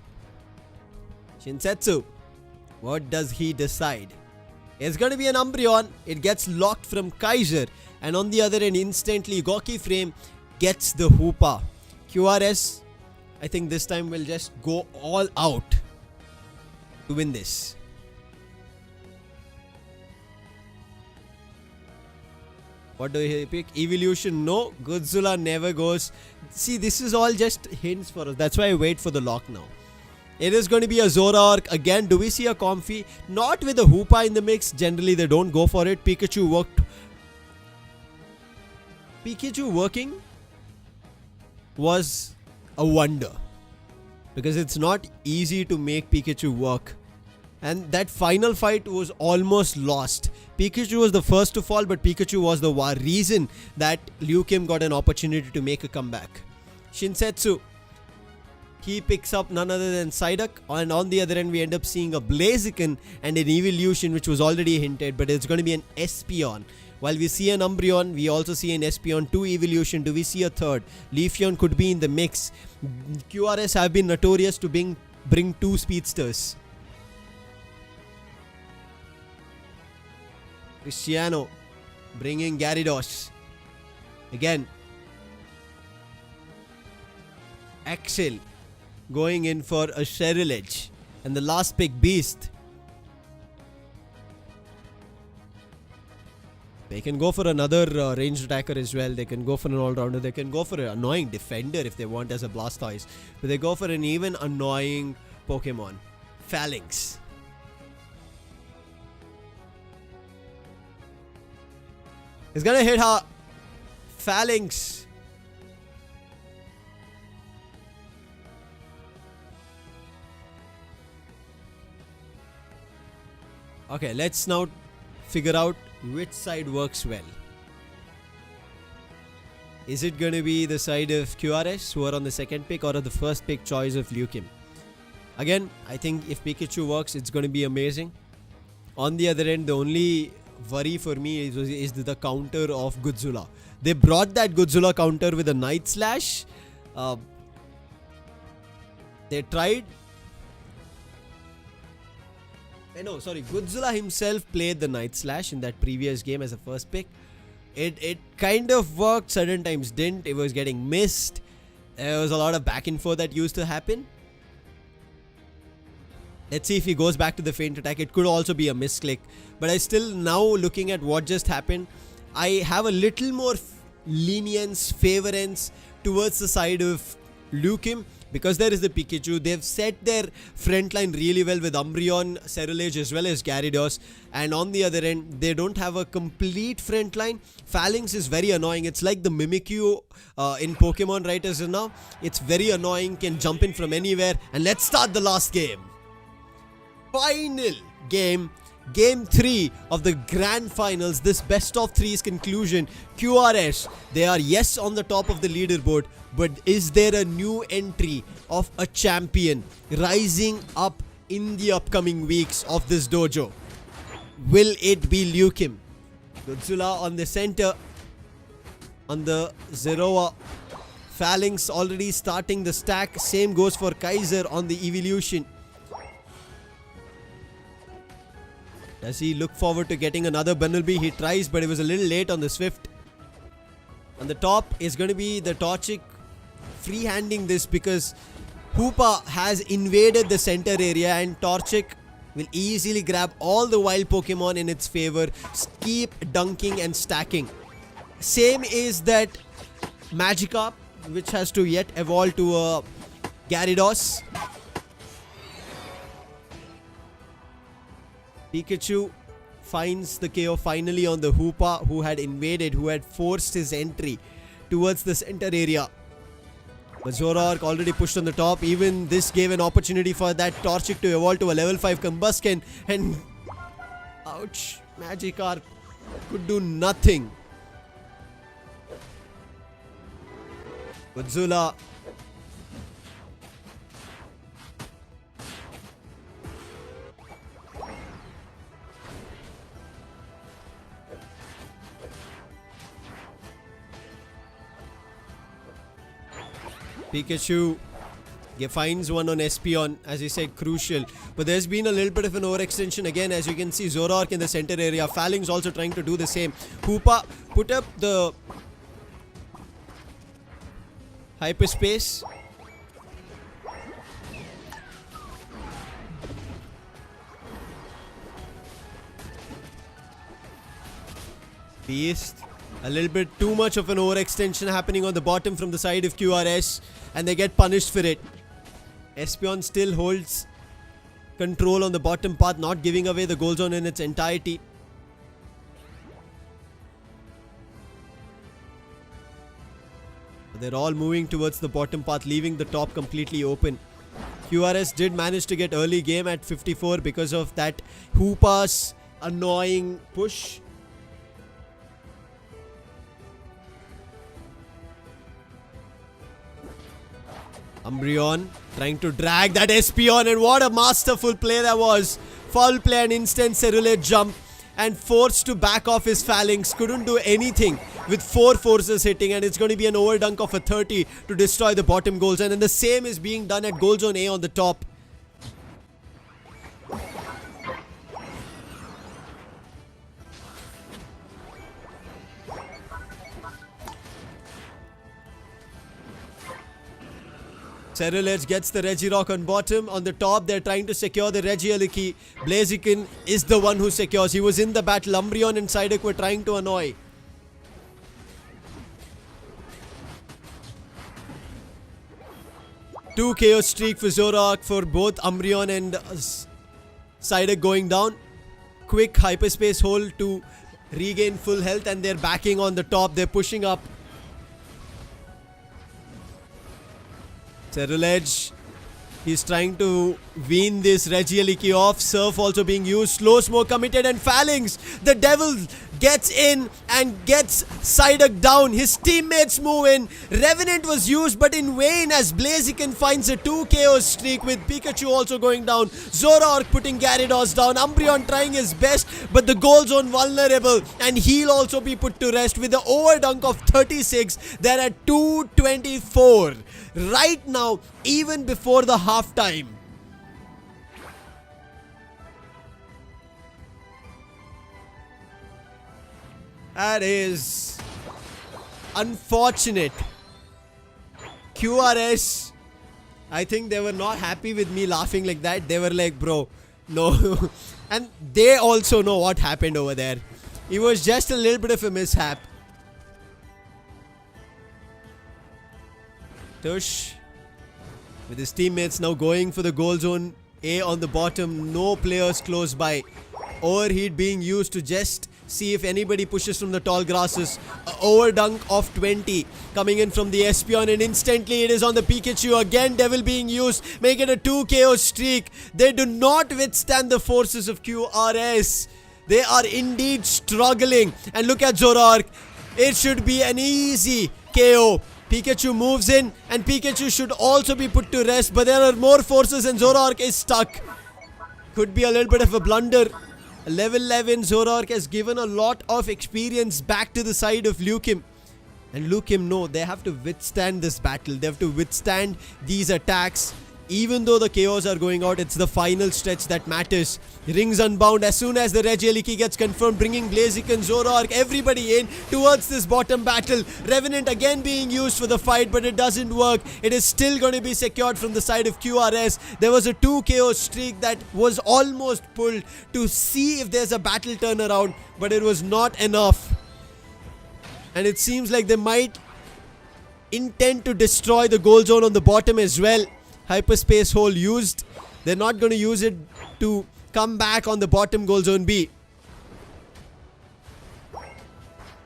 S2: Shinsetsu. What does he decide? It's going to be an Umbreon. It gets locked from Kaiser. And on the other end, instantly, Goki Frame gets the Hoopa. QRS, I think this time will just go all out to win this. What do you pick? Evolution, no. Godzilla never goes. See, this is all just hints for us. That's why I wait for the lock now. It is going to be a Zoroark. Again, do we see a Comfey? Not with a Hoopa in the mix. Generally, they don't go for it. Pikachu worked. Pikachu working was a wonder. Because it's not easy to make Pikachu work. And that final fight was almost lost. Pikachu was the first to fall, but Pikachu was the reason that Lukim got an opportunity to make a comeback. Shinsetsu, he picks up none other than Psyduck. And on the other end, we end up seeing a Blaziken and an Evolution, which was already hinted, but it's going to be an Espeon. While we see an Umbreon, we also see an Espeon, 2 Evolution. Do we see a third? Leafeon could be in the mix. QRS have been notorious to bring 2 speedsters. Cristiano bringing Gyarados. Again, Axel going in for a Cheryl Edge. And the last pick, Beast. They can go for another ranged attacker as well. They can go for an all-rounder. They can go for an annoying defender if they want as a Blastoise. But they go for an even annoying Pokemon. Phalanx. He's gonna hit her. Phalanx. Okay, let's now figure out which side works well. Is it going to be the side of QRS who are on the second pick, or the first pick choice of Lukim? Again, I think if Pikachu works, it's going to be amazing. On the other end, the only worry for me is the counter of Godzilla. They brought that Godzilla counter with a Night Slash. They tried. Godzilla himself played the Night Slash in that previous game as a first pick. It kind of worked, certain times didn't. It was getting missed. There was a lot of back and forth that used to happen. Let's see if he goes back to the feint attack. It could also be a misclick. But I still, now looking at what just happened, I have a little more lenience, favorance towards the side of Lukim. Because there is the Pikachu, they've set their front line really well with Umbreon, Cerulege as well as Gyarados. And on the other end, they don't have a complete front line. Phalanx is very annoying. It's like the Mimikyu in Pokemon right as of now. It's very annoying, can jump in from anywhere. And let's start the last game. Final game. Game 3 of the grand finals, this best of 3's conclusion. QRS, they are yes on the top of the leaderboard, but is there a new entry of a champion rising up in the upcoming weeks of this dojo? Will it be Lukim? Godzilla on the center, on the Zeroa. Phalanx already starting the stack. Same goes for Kaiser on the evolution. Does he look forward to getting another Bunnelby? He tries, but it was a little late on the Swift. On the top is going to be the Torchic free-handing this because Hoopa has invaded the center area and Torchic will easily grab all the wild Pokemon in its favor. Keep dunking and stacking. Same is that Magikarp, which has to yet evolve to a Gyarados. Pikachu finds the KO finally on the Hoopa who had invaded, who had forced his entry towards the center area. But Zoroark already pushed on the top. Even this gave an opportunity for that Torchic to evolve to a level 5 Combusken. And ouch, Magikarp could do nothing. Godzilla Pikachu finds one on Espeon, as he said, crucial. But there's been a little bit of an overextension again, as you can see. Zoroark in the center area. Phalanx also trying to do the same. Hoopa put up the hyperspace. Beast. A little bit too much of an overextension happening on the bottom from the side of QRS. And they get punished for it. Espeon still holds control on the bottom path, not giving away the goal zone in its entirety. They're all moving towards the bottom path, leaving the top completely open. QRS did manage to get early game at 54 because of that Hoopa's annoying push. Umbreon trying to drag that Espeon, and what a masterful play that was. Foul play and instant Cerulege jump and forced to back off his Phalanx. Couldn't do anything with 4 forces hitting, and it's going to be an overdunk of a 30 to destroy the bottom goal zone. And then the same is being done at goal zone A on the top. Cerulege gets the Regirock on bottom. On the top, they're trying to secure the Regieleki. Blaziken is the one who secures. He was in the battle. Umbreon and Psyduck were trying to annoy. Two KO streak for Zoroark for both Umbreon and Psyduck going down. Quick hyperspace hold to regain full health, and they're backing on the top. They're pushing up. Cerulege, he's trying to wean this Regieleki off. Surf also being used. Slow Smoke committed, and Phalanx, the devil, gets in and gets Psyduck down. His teammates move in. Revenant was used, but in vain, as Blaziken finds a 2 KO streak with Pikachu also going down. Zoroark putting Gyarados down. Umbreon trying his best, but the goal zone vulnerable, and he'll also be put to rest with the overdunk of 36. They're at 224 right now, even before the halftime. That is unfortunate. QRS, I think they were not happy with me laughing like that. They were like, bro, no. And they also know what happened over there. It was just a little bit of a mishap. Tush, with his teammates now going for the goal zone A on the bottom. No players close by. Overheat being used to just see if anybody pushes from the tall grasses. Overdunk of 20 coming in from the Espeon, and instantly it is on the Pikachu. Again, Devil being used, make it a 2 KO streak. They do not withstand the forces of QRS. They are indeed struggling. And look at Zoroark. It should be an easy KO. Pikachu moves in, and Pikachu should also be put to rest, but there are more forces and Zoroark is stuck. Could be a little bit of a blunder. Level 11 Zoroark has given a lot of experience back to the side of Lukim. And Lukim, no, they have to withstand this battle. They have to withstand these attacks. Even though the KOs are going out, it's the final stretch that matters. Rings Unbound as soon as the Regieleki gets confirmed, bringing Blaziken, Zoroark, everybody in towards this bottom battle. Revenant again being used for the fight, but it doesn't work. It is still going to be secured from the side of QRS. There was a 2 KO streak that was almost pulled to see if there's a battle turnaround, but it was not enough. And it seems like they might intend to destroy the goal zone on the bottom as well. Hyperspace hole used. They're not going to use it to come back on the bottom goal zone B.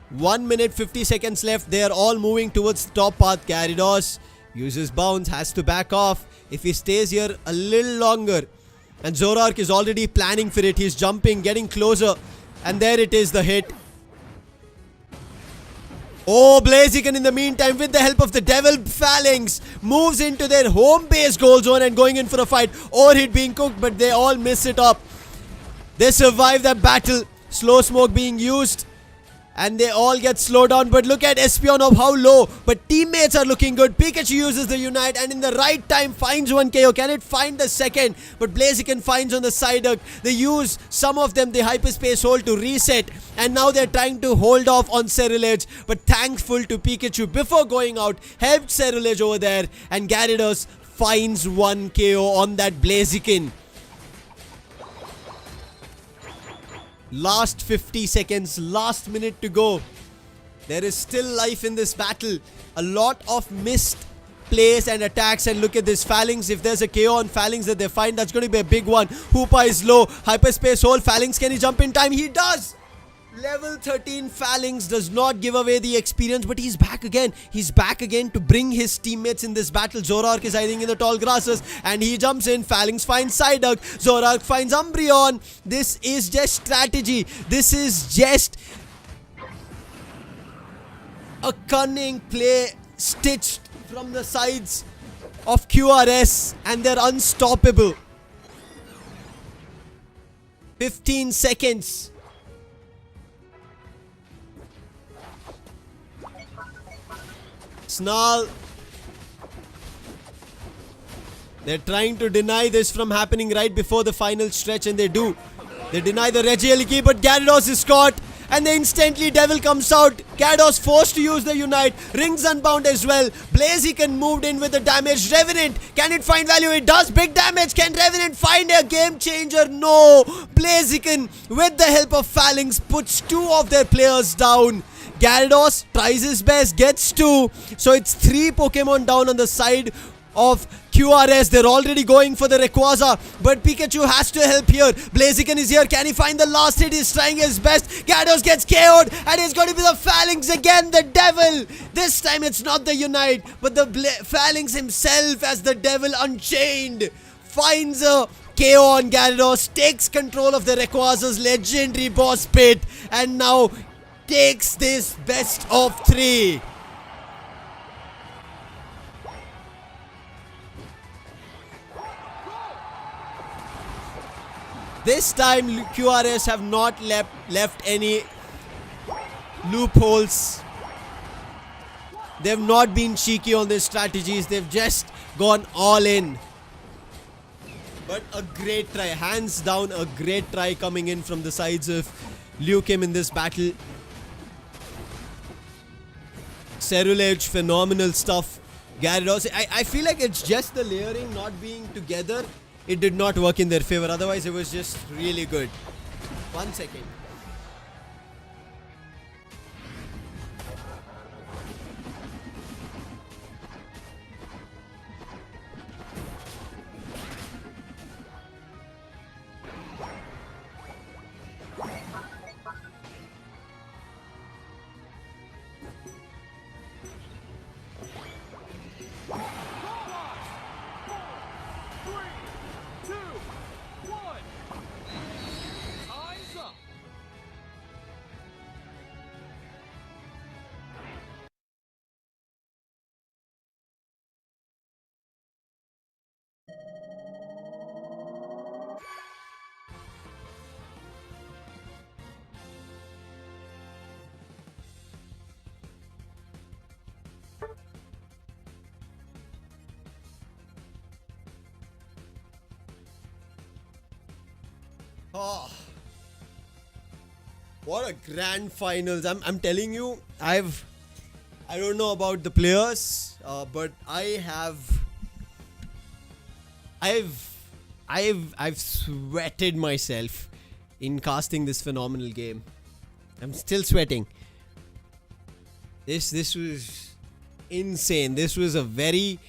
S2: 1 minute 50 seconds left. They are all moving towards the top path. Gyarados uses bounce, has to back off if he stays here a little longer. And Zoroark is already planning for it. He's jumping, getting closer. And there it is, the hit. Oh, Blaziken in the meantime, with the help of the Devil Phalanx, moves into their home base goal zone and going in for a fight. Overheat being cooked, but they all miss it up. They survive that battle. Slow Smoke being used, and they all get slowed down. But look at Espeon of how low. But teammates are looking good. Pikachu uses the Unite, and in the right time finds 1 KO. Can it find the second? But Blaziken finds on the Psyduck. They use, some of them, the Hyperspace Hold to reset. And now they're trying to hold off on Cerulege. But thankful to Pikachu before going out, helped Cerulege over there. And Gyarados finds 1 KO on that Blaziken. Last 50 seconds, last minute to go. There is still life in this battle. A lot of missed plays and attacks, and look at this Phalanx. If there's a KO on Phalanx that they find, that's going to be a big one. Hoopa is low. Hyperspace Hole. Phalanx, can he jump in time? He does! Level 13 Phalanx does not give away the experience, but he's back again. He's back again to bring his teammates in this battle. Zoroark is hiding in the tall grasses, and he jumps in. Phalanx finds Psyduck. Zoroark finds Umbreon. This is just strategy. This is just a cunning play stitched from the sides of QRS, and they're unstoppable. 15 seconds. Snarl. They're trying to deny this from happening right before the final stretch, and they do. They deny the Regieleki, but Gyarados is caught. and then instantly Devil comes out. Gyarados forced to use the Unite. Rings Unbound as well. Blaziken moved in with the damage. Revenant, can it find value? It does. Big damage. Can Revenant find a game changer? No. Blaziken, with the help of Phalanx, puts 2 of their players down. Gyarados tries his best, gets 2. So it's 3 Pokemon down on the side of QRS. They're already going for the Rayquaza, but Pikachu has to help here. Blaziken is here. Can he find the last hit? He's trying his best. Gyarados gets KO'd, and it's going to be the Phalanx again. The Devil. This time it's not the Unite, but the Phalanx himself as the Devil Unchained finds a KO on Gyarados, takes control of the Rayquaza's legendary boss pit, and now takes this best of 3. This time QRS have not left any loopholes. They've not been cheeky on their strategies. They've just gone all in. But a great try, hands down a great try coming in from the sides of Liu Kim in this battle. Cerulege, phenomenal stuff. Gyarados, I feel like it's just the layering not being together. It did not work in their favor. Otherwise, it was just really good. 1 second. Oh, what a grand finals. I'm telling you, I don't know about the players, but I've sweated myself in casting this phenomenal game. I'm still sweating. This was insane. This was a very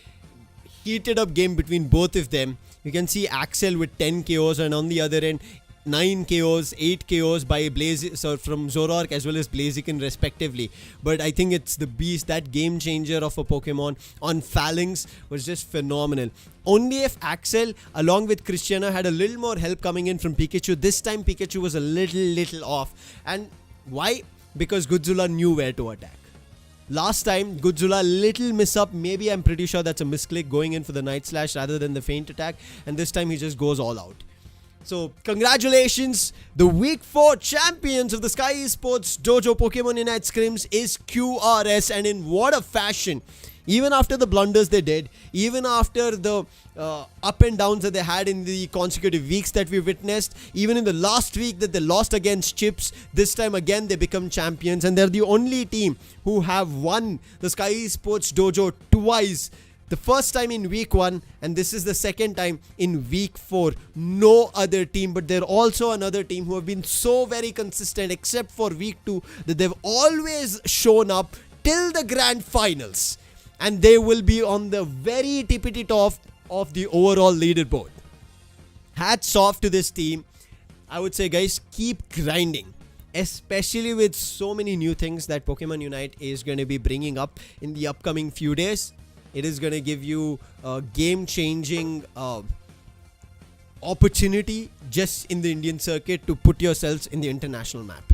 S2: heated up game between both of them. You can see Axel with 10 KOs, and on the other end 9 KOs, 8 KOs by from Zoroark as well as Blaziken respectively. But I think it's the beast, that game changer of a Pokemon on Phalanx was just phenomenal. Only if Axel along with Christiana had a little more help coming in from Pikachu. This time Pikachu was a little off. And why? Because Godzilla knew where to attack. Last time, Godzilla little miss up. Maybe I'm pretty sure that's a misclick going in for the Night Slash rather than the feint attack. And this time he just goes all out. So, congratulations. The Week 4 champions of the Skyesports DOJO Pokemon Unite Scrims is QRS. And in what a fashion. Even after the blunders they did, even after the up and downs that they had in the consecutive weeks that we witnessed, even in the last week that they lost against Chips, this time again they become champions, and they're the only team who have won the Skyesports DOJO twice. The first time in week 1, and this is the second time in week 4. No other team, but they're also another team who have been so very consistent except for week 2 that they've always shown up till the grand finals. And they will be on the very tippity top of the overall leaderboard. Hats off to this team. I would say, guys, keep grinding. Especially with so many new things that Pokemon Unite is going to be bringing up in the upcoming few days. It is going to give you a game-changing opportunity just in the Indian circuit to put yourselves in the international map.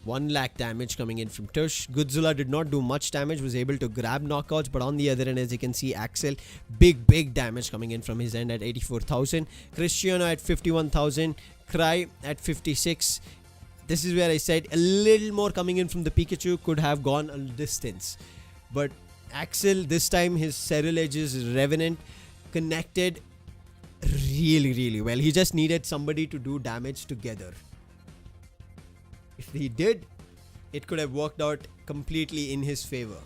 S2: 1 lakh damage coming in from Tush. Godzilla did not do much damage, was able to grab knockouts, but on the other end, as you can see, Axel, big damage coming in from his end at 84,000. Cristiano at 51,000. Cry at 56. This is where I said a little more coming in from the Pikachu could have gone a distance. But Axel, this time his Cerulege is Revenant, connected really, really well. He just needed somebody to do damage together. If he did, it could have worked out completely in his favor.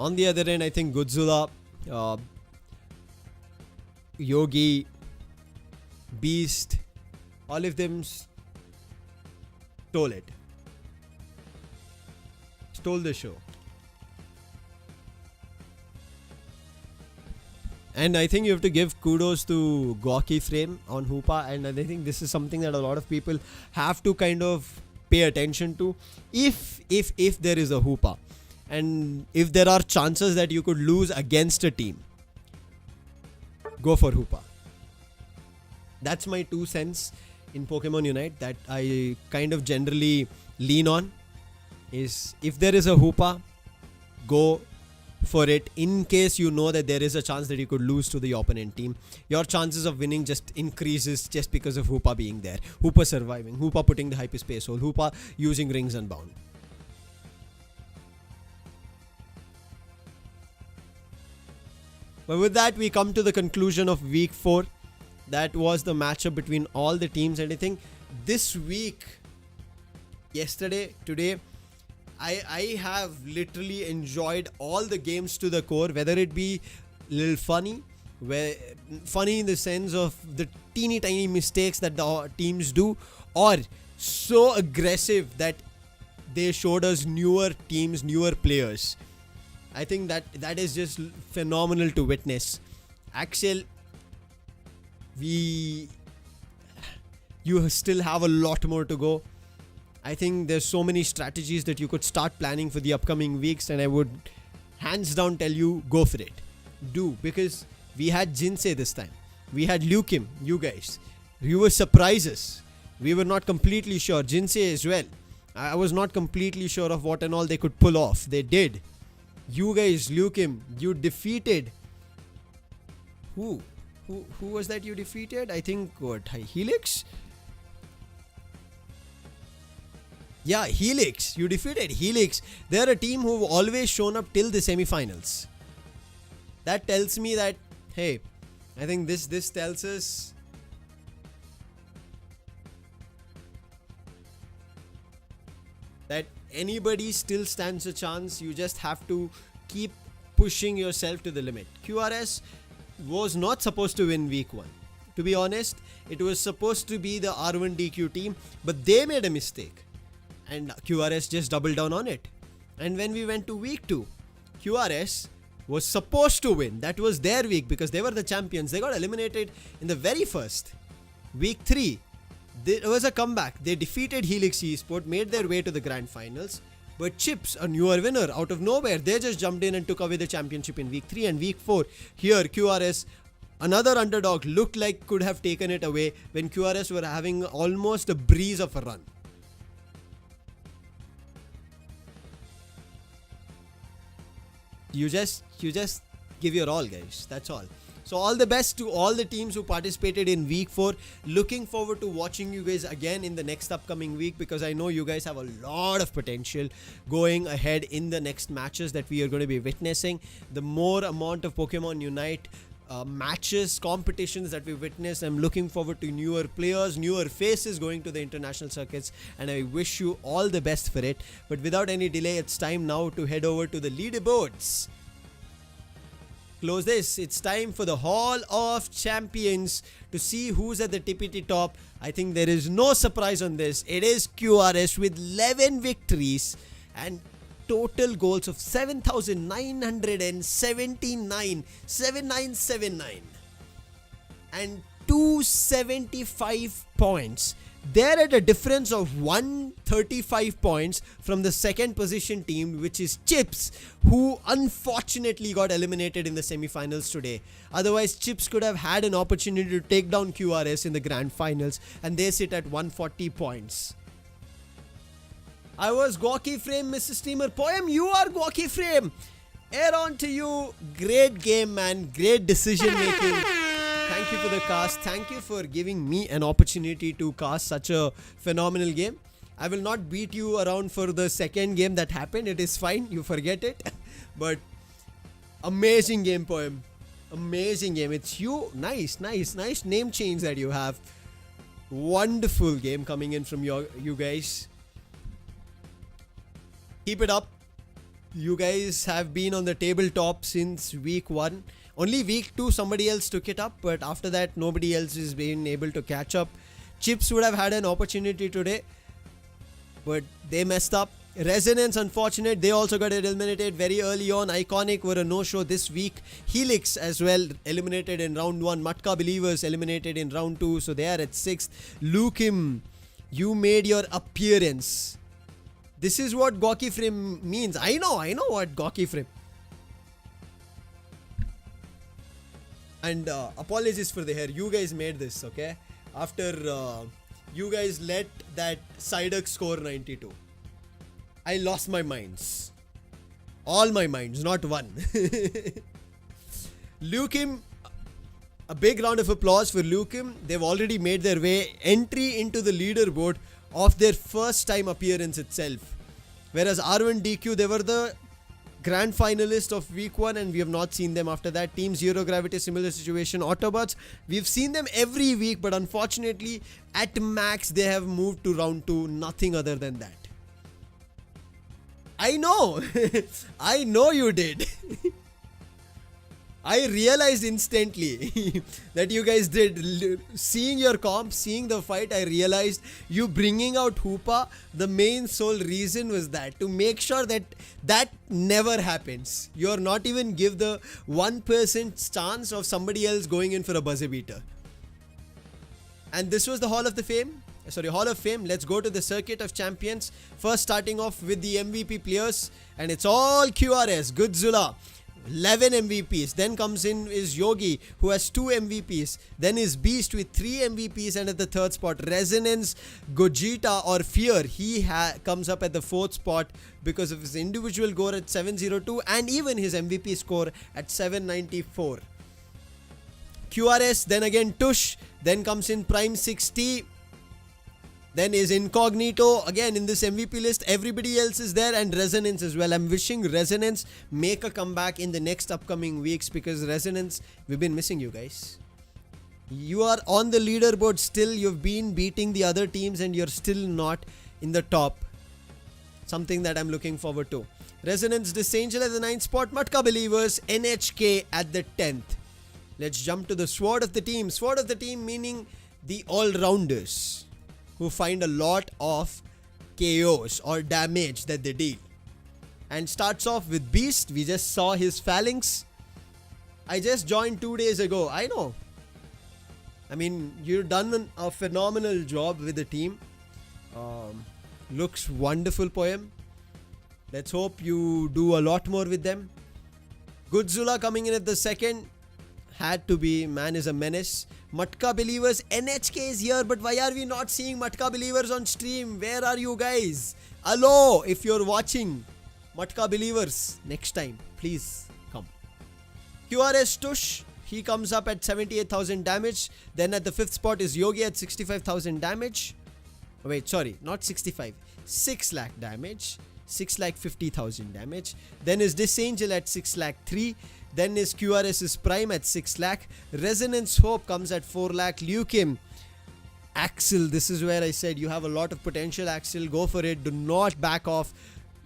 S2: On the other end, I think Godzilla, Yogi, Beast, all of them stole it. Stole the show. And I think you have to give kudos to Gorky Frame on Hoopa, and I think this is something that a lot of people have to kind of pay attention to. If there is a Hoopa, and if there are chances that you could lose against a team, go for Hoopa. That's my 2 cents in Pokemon Unite that I kind of generally lean on. Is if there is a Hoopa, go for it. In case you know that there is a chance that you could lose to the opponent team, your chances of winning just increases just because of Hoopa being there, Hoopa surviving, Hoopa putting the hyperspace hole, Hoopa using Rings Unbound. But with that, we come to the conclusion of week 4. That was the matchup between all the teams, and I think this week, yesterday, today, I have literally enjoyed all the games to the core, whether it be a little funny in the sense of the teeny tiny mistakes that the teams do, or so aggressive that they showed us newer teams, newer players. I think that is just phenomenal to witness. Axel, you still have a lot more to go. I think there's so many strategies that you could start planning for the upcoming weeks, and I would hands down tell you, go for it. Do, because we had Jinsei this time. We had Lukim, you guys. You were surprises. We were not completely sure. Jinsei as well. I was not completely sure of what and all they could pull off. They did. You guys, Lukim, you defeated... Who was that you defeated? I think, what, Helix? Yeah, Helix. You defeated Helix. They're a team who've always shown up till the semifinals. That tells me that, hey, I think this tells us that anybody still stands a chance. You just have to keep pushing yourself to the limit. QRS was not supposed to win week 1. To be honest, it was supposed to be the R1DQ team, but they made a mistake. And QRS just doubled down on it. And when we went to week 2, QRS was supposed to win. That was their week because they were the champions. They got eliminated in the very first. Week 3, there was a comeback. They defeated Helix Esports, made their way to the grand finals. But Chips, a newer winner out of nowhere, they just jumped in and took away the championship in week 3. And week 4, here QRS, another underdog, looked like could have taken it away when QRS were having almost a breeze of a run. You just give your all, guys. That's all. So all the best to all the teams who participated in week 4. Looking forward to watching you guys again in the next upcoming week, because I know you guys have a lot of potential going ahead in the next matches that we are going to be witnessing. The more amount of Pokemon Unite matches, competitions that we witness, I'm looking forward to newer players, newer faces going to the international circuits, and I wish you all the best for it. But without any delay, it's time now to head over to the leaderboards. Close this. It's time for the Hall of Champions to see who's at the tippity top. I think there is no surprise on this. It is QRS with 11 victories and total goals of 7,979, 7979, and 275 points. They're at a difference of 135 points from the second position team, which is Chips, who unfortunately got eliminated in the semifinals today. Otherwise, Chips could have had an opportunity to take down QRS in the grand finals, and they sit at 140 points. I was Gorky Frame, Mr. Streamer Poem. You are Gorky Frame. Air on to you. Great game, man. Great decision making. Thank you for the cast. Thank you for giving me an opportunity to cast such a phenomenal game. I will not beat you around for the second game that happened. It is fine. You forget it. But amazing game, Poem. Amazing game. It's you. Nice name change that you have. Wonderful game coming in from you guys. Keep it up. You guys have been on the tabletop since week 1. Only week 2 somebody else took it up, but after that nobody else has been able to catch up. Chips would have had an opportunity today, but they messed up. Resonance, unfortunate, they also got eliminated very early on. Iconic were a no-show this week. Helix as well eliminated in round 1. Matka Believers eliminated in round 2, so they are at 6th. Lukim, you made your appearance. This is what Gawky Frame means. I know what Gawky Frame. And apologies for the hair. You guys made this, okay? After you guys let that Psyduck score 92. I lost my minds. All my minds, not one. Lukim, a big round of applause for Lukim. They've already made their entry into the leaderboard of their first time appearance itself. Whereas R1 DQ, they were the grand finalist of week 1 and we have not seen them after that. Team Zero Gravity, similar situation. Autobots, we've seen them every week, but unfortunately at max they have moved to round 2. Nothing other than that. I know. I know you did. I realized instantly that you guys did. Seeing your comp, seeing the fight, I realized you bringing out Hoopa, the main sole reason was that to make sure that that never happens. You're not even give the 1% chance of somebody else going in for a buzzer beater. And this was the Hall of Fame. Let's go to the Circuit of Champions. First starting off with the MVP players, and it's all QRS. Godzilla, 11 MVPs. Then comes in is Yogi, who has 2 MVPs. Then is Beast with 3 MVPs, and at the 3rd spot Resonance, Gogeta or Fear. He comes up at the 4th spot because of his individual score at 702 and even his MVP score at 794. QRS, then again Tush, then comes in Prime 60. Then is Incognito, again in this MVP list, everybody else is there, and Resonance as well. I'm wishing Resonance make a comeback in the next upcoming weeks, because Resonance, we've been missing you guys. You are on the leaderboard still, you've been beating the other teams and you're still not in the top. Something that I'm looking forward to. Resonance, Disangel at the 9th spot, Matka Believers, NHK at the 10th. Let's jump to the Sword of the team. Sword of the team meaning the all-rounders, who find a lot of chaos or damage that they deal. And starts off with Beast. We just saw his phalanx. I just joined 2 days ago. I know. I mean, you've done a phenomenal job with the team. Looks wonderful, Poem. Let's hope you do a lot more with them. Godzilla coming in at the 2nd. Had to be. Man is a menace. Matka Believers, NHK is here, but why are we not seeing Matka Believers on stream? Where are you guys? Hello, if you're watching, Matka Believers, next time, please come. QRS Tush, he comes up at 78,000 damage. Then at the 5th spot is Yogi at 65,000 damage. Wait, sorry, not 65, 6 lakh damage. 6,50,000 damage. Then is Disangel at 6,03,000. Then is QRS's Prime at 6 lakh. Resonance Hope comes at 4 lakh. Lukim, Axel, this is where I said you have a lot of potential, Axel. Go for it. Do not back off.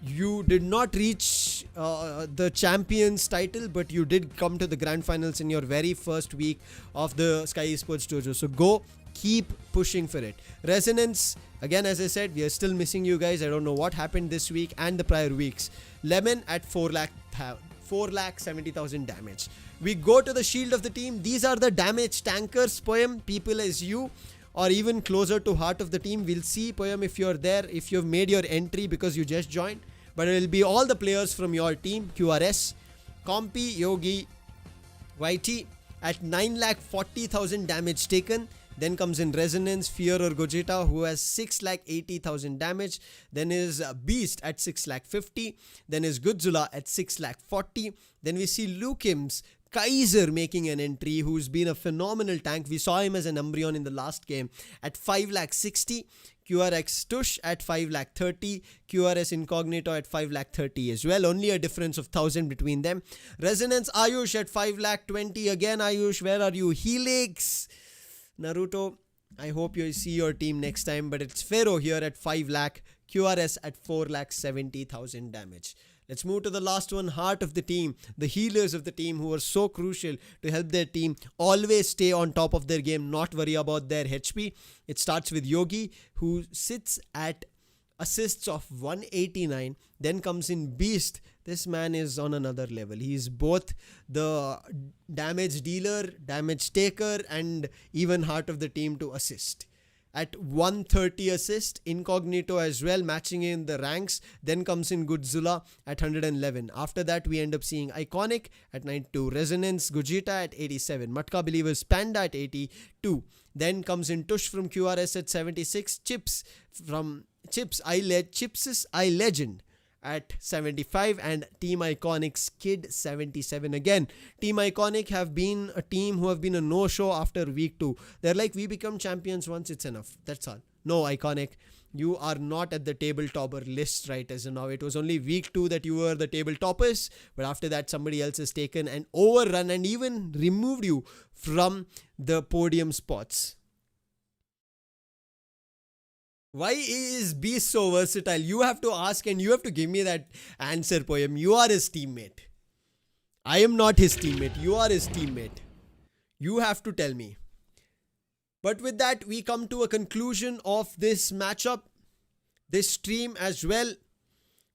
S2: You did not reach the champions title, but you did come to the grand finals in your very first week of the Skyesports DOJO. So go, keep pushing for it. Resonance, again, as I said, we are still missing you guys. I don't know what happened this week and the prior weeks. Lemon at 4,70,000 damage. We go to the shield of the team. These are the damage tankers, Poem. People as you, or even closer to heart of the team. We'll see, Poem, if you're there, if you've made your entry because you just joined. But it will be all the players from your team. QRS, Compy, Yogi, YT at 9,40,000 damage taken. Then comes in Resonance, Fear or Gogeta, who has 6,80,000 damage. Then is Beast at 6,50,000. Then is Godzilla at 6,40,000. Then we see Lukim's Kaiser making an entry, who's been a phenomenal tank. We saw him as an Umbreon in the last game at 560. QRX Tush at 530, QRS Incognito at 530 as well. Only a difference of 1,000 between them. Resonance Ayush at 520. Again, Ayush, where are you? Helix Naruto, I hope you see your team next time. But it's Pharaoh here at 5 lakh. QRS at 4,70,000 damage. Let's move to the last one, heart of the team, the healers of the team who are so crucial to help their team always stay on top of their game, not worry about their HP. It starts with Yogi, who sits at assists of 189. Then comes in Beast. This man is on another level. He is both the damage dealer, damage taker, and even heart of the team to assist. At 130 assist, Incognito as well, matching in the ranks. Then comes in Godzilla at 111. After that, we end up seeing Iconic at 92. Resonance, Gogeta at 87. Matka Believers, Panda at 82. Then comes in Tush from QRS at 76. Chips I Legend at 75, and Team Iconic's Kid 77. Again, Team Iconic have been a team who have been a no-show after week 2. They're like, we become champions once, it's enough. That's all. No, Iconic, you are not at the table topper list right as of now. It was only week 2 that you were the table toppers, but after that somebody else has taken and overrun and even removed you from the podium spots. Why is Beast so versatile? You have to ask and you have to give me that answer, Poem. You are his teammate. I am not his teammate. You are his teammate. You have to tell me. But with that, we come to a conclusion of this matchup, this stream as well.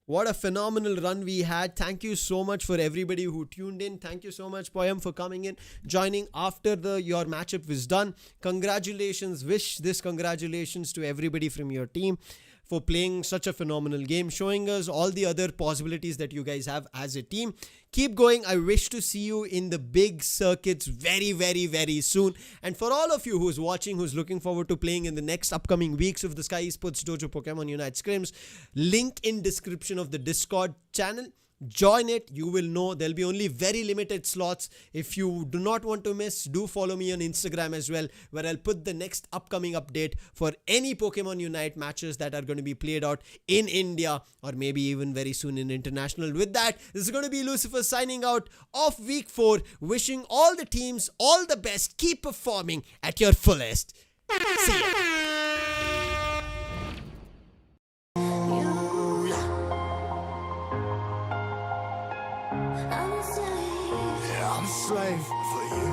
S2: What a phenomenal run we had. Thank you so much for everybody who tuned in. Thank you so much, Poem, for coming in, joining after your matchup was done. Congratulations. Wish this congratulations to everybody from your team for playing such a phenomenal game, showing us all the other possibilities that you guys have as a team. Keep going. I wish to see you in the big circuits very, very, very soon. And for all of you who's watching, who's looking forward to playing in the next upcoming weeks of the Skyesports DOJO Pokemon Unite Scrims, link in description of the Discord channel. Join it. You will know there'll be only very limited slots. If you do not want to miss, do follow me on Instagram as well, where I'll put the next upcoming update for any Pokemon Unite matches that are going to be played out in India or maybe even very soon in international. With that, this is going to be Lucifer signing out of week 4, wishing all the teams all the best. Keep performing at your fullest. See ya.
S1: I'm a slave for you.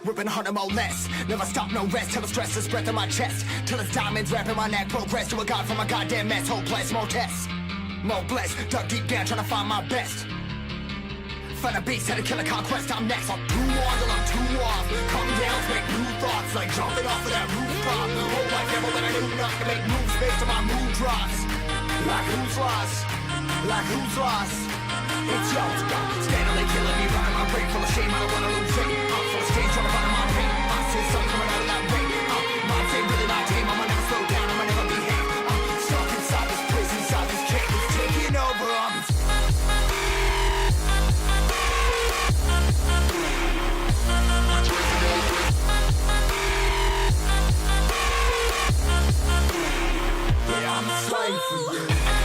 S1: Ripping harder, more less. Never stop, no rest. Till the stress is breath in my chest. Till it's diamonds wrapping my neck. Progress to a god from a goddamn mess. Hopeless, more tests. More blessed. Dug deep down trying to find my best. Find a beast, had a killer conquest. I'm next. I'm too on till I'm too off. Come down, make new thoughts. Like jumping off of that rooftop. Whole life never let I do nothing. Make moves based on my mood drops. Like who's lost? Like who's lost? It's yours, go. Steadily killing me, running my brain full of shame. I don't wanna lose it. I'm full of stage, trying to run my pain. I see something coming out of that rain. My team really not tame. I'ma never slow down. I'ma never behave. Stuck inside this prison, inside this cage. It's taking over. Yeah, I'm a slave for you.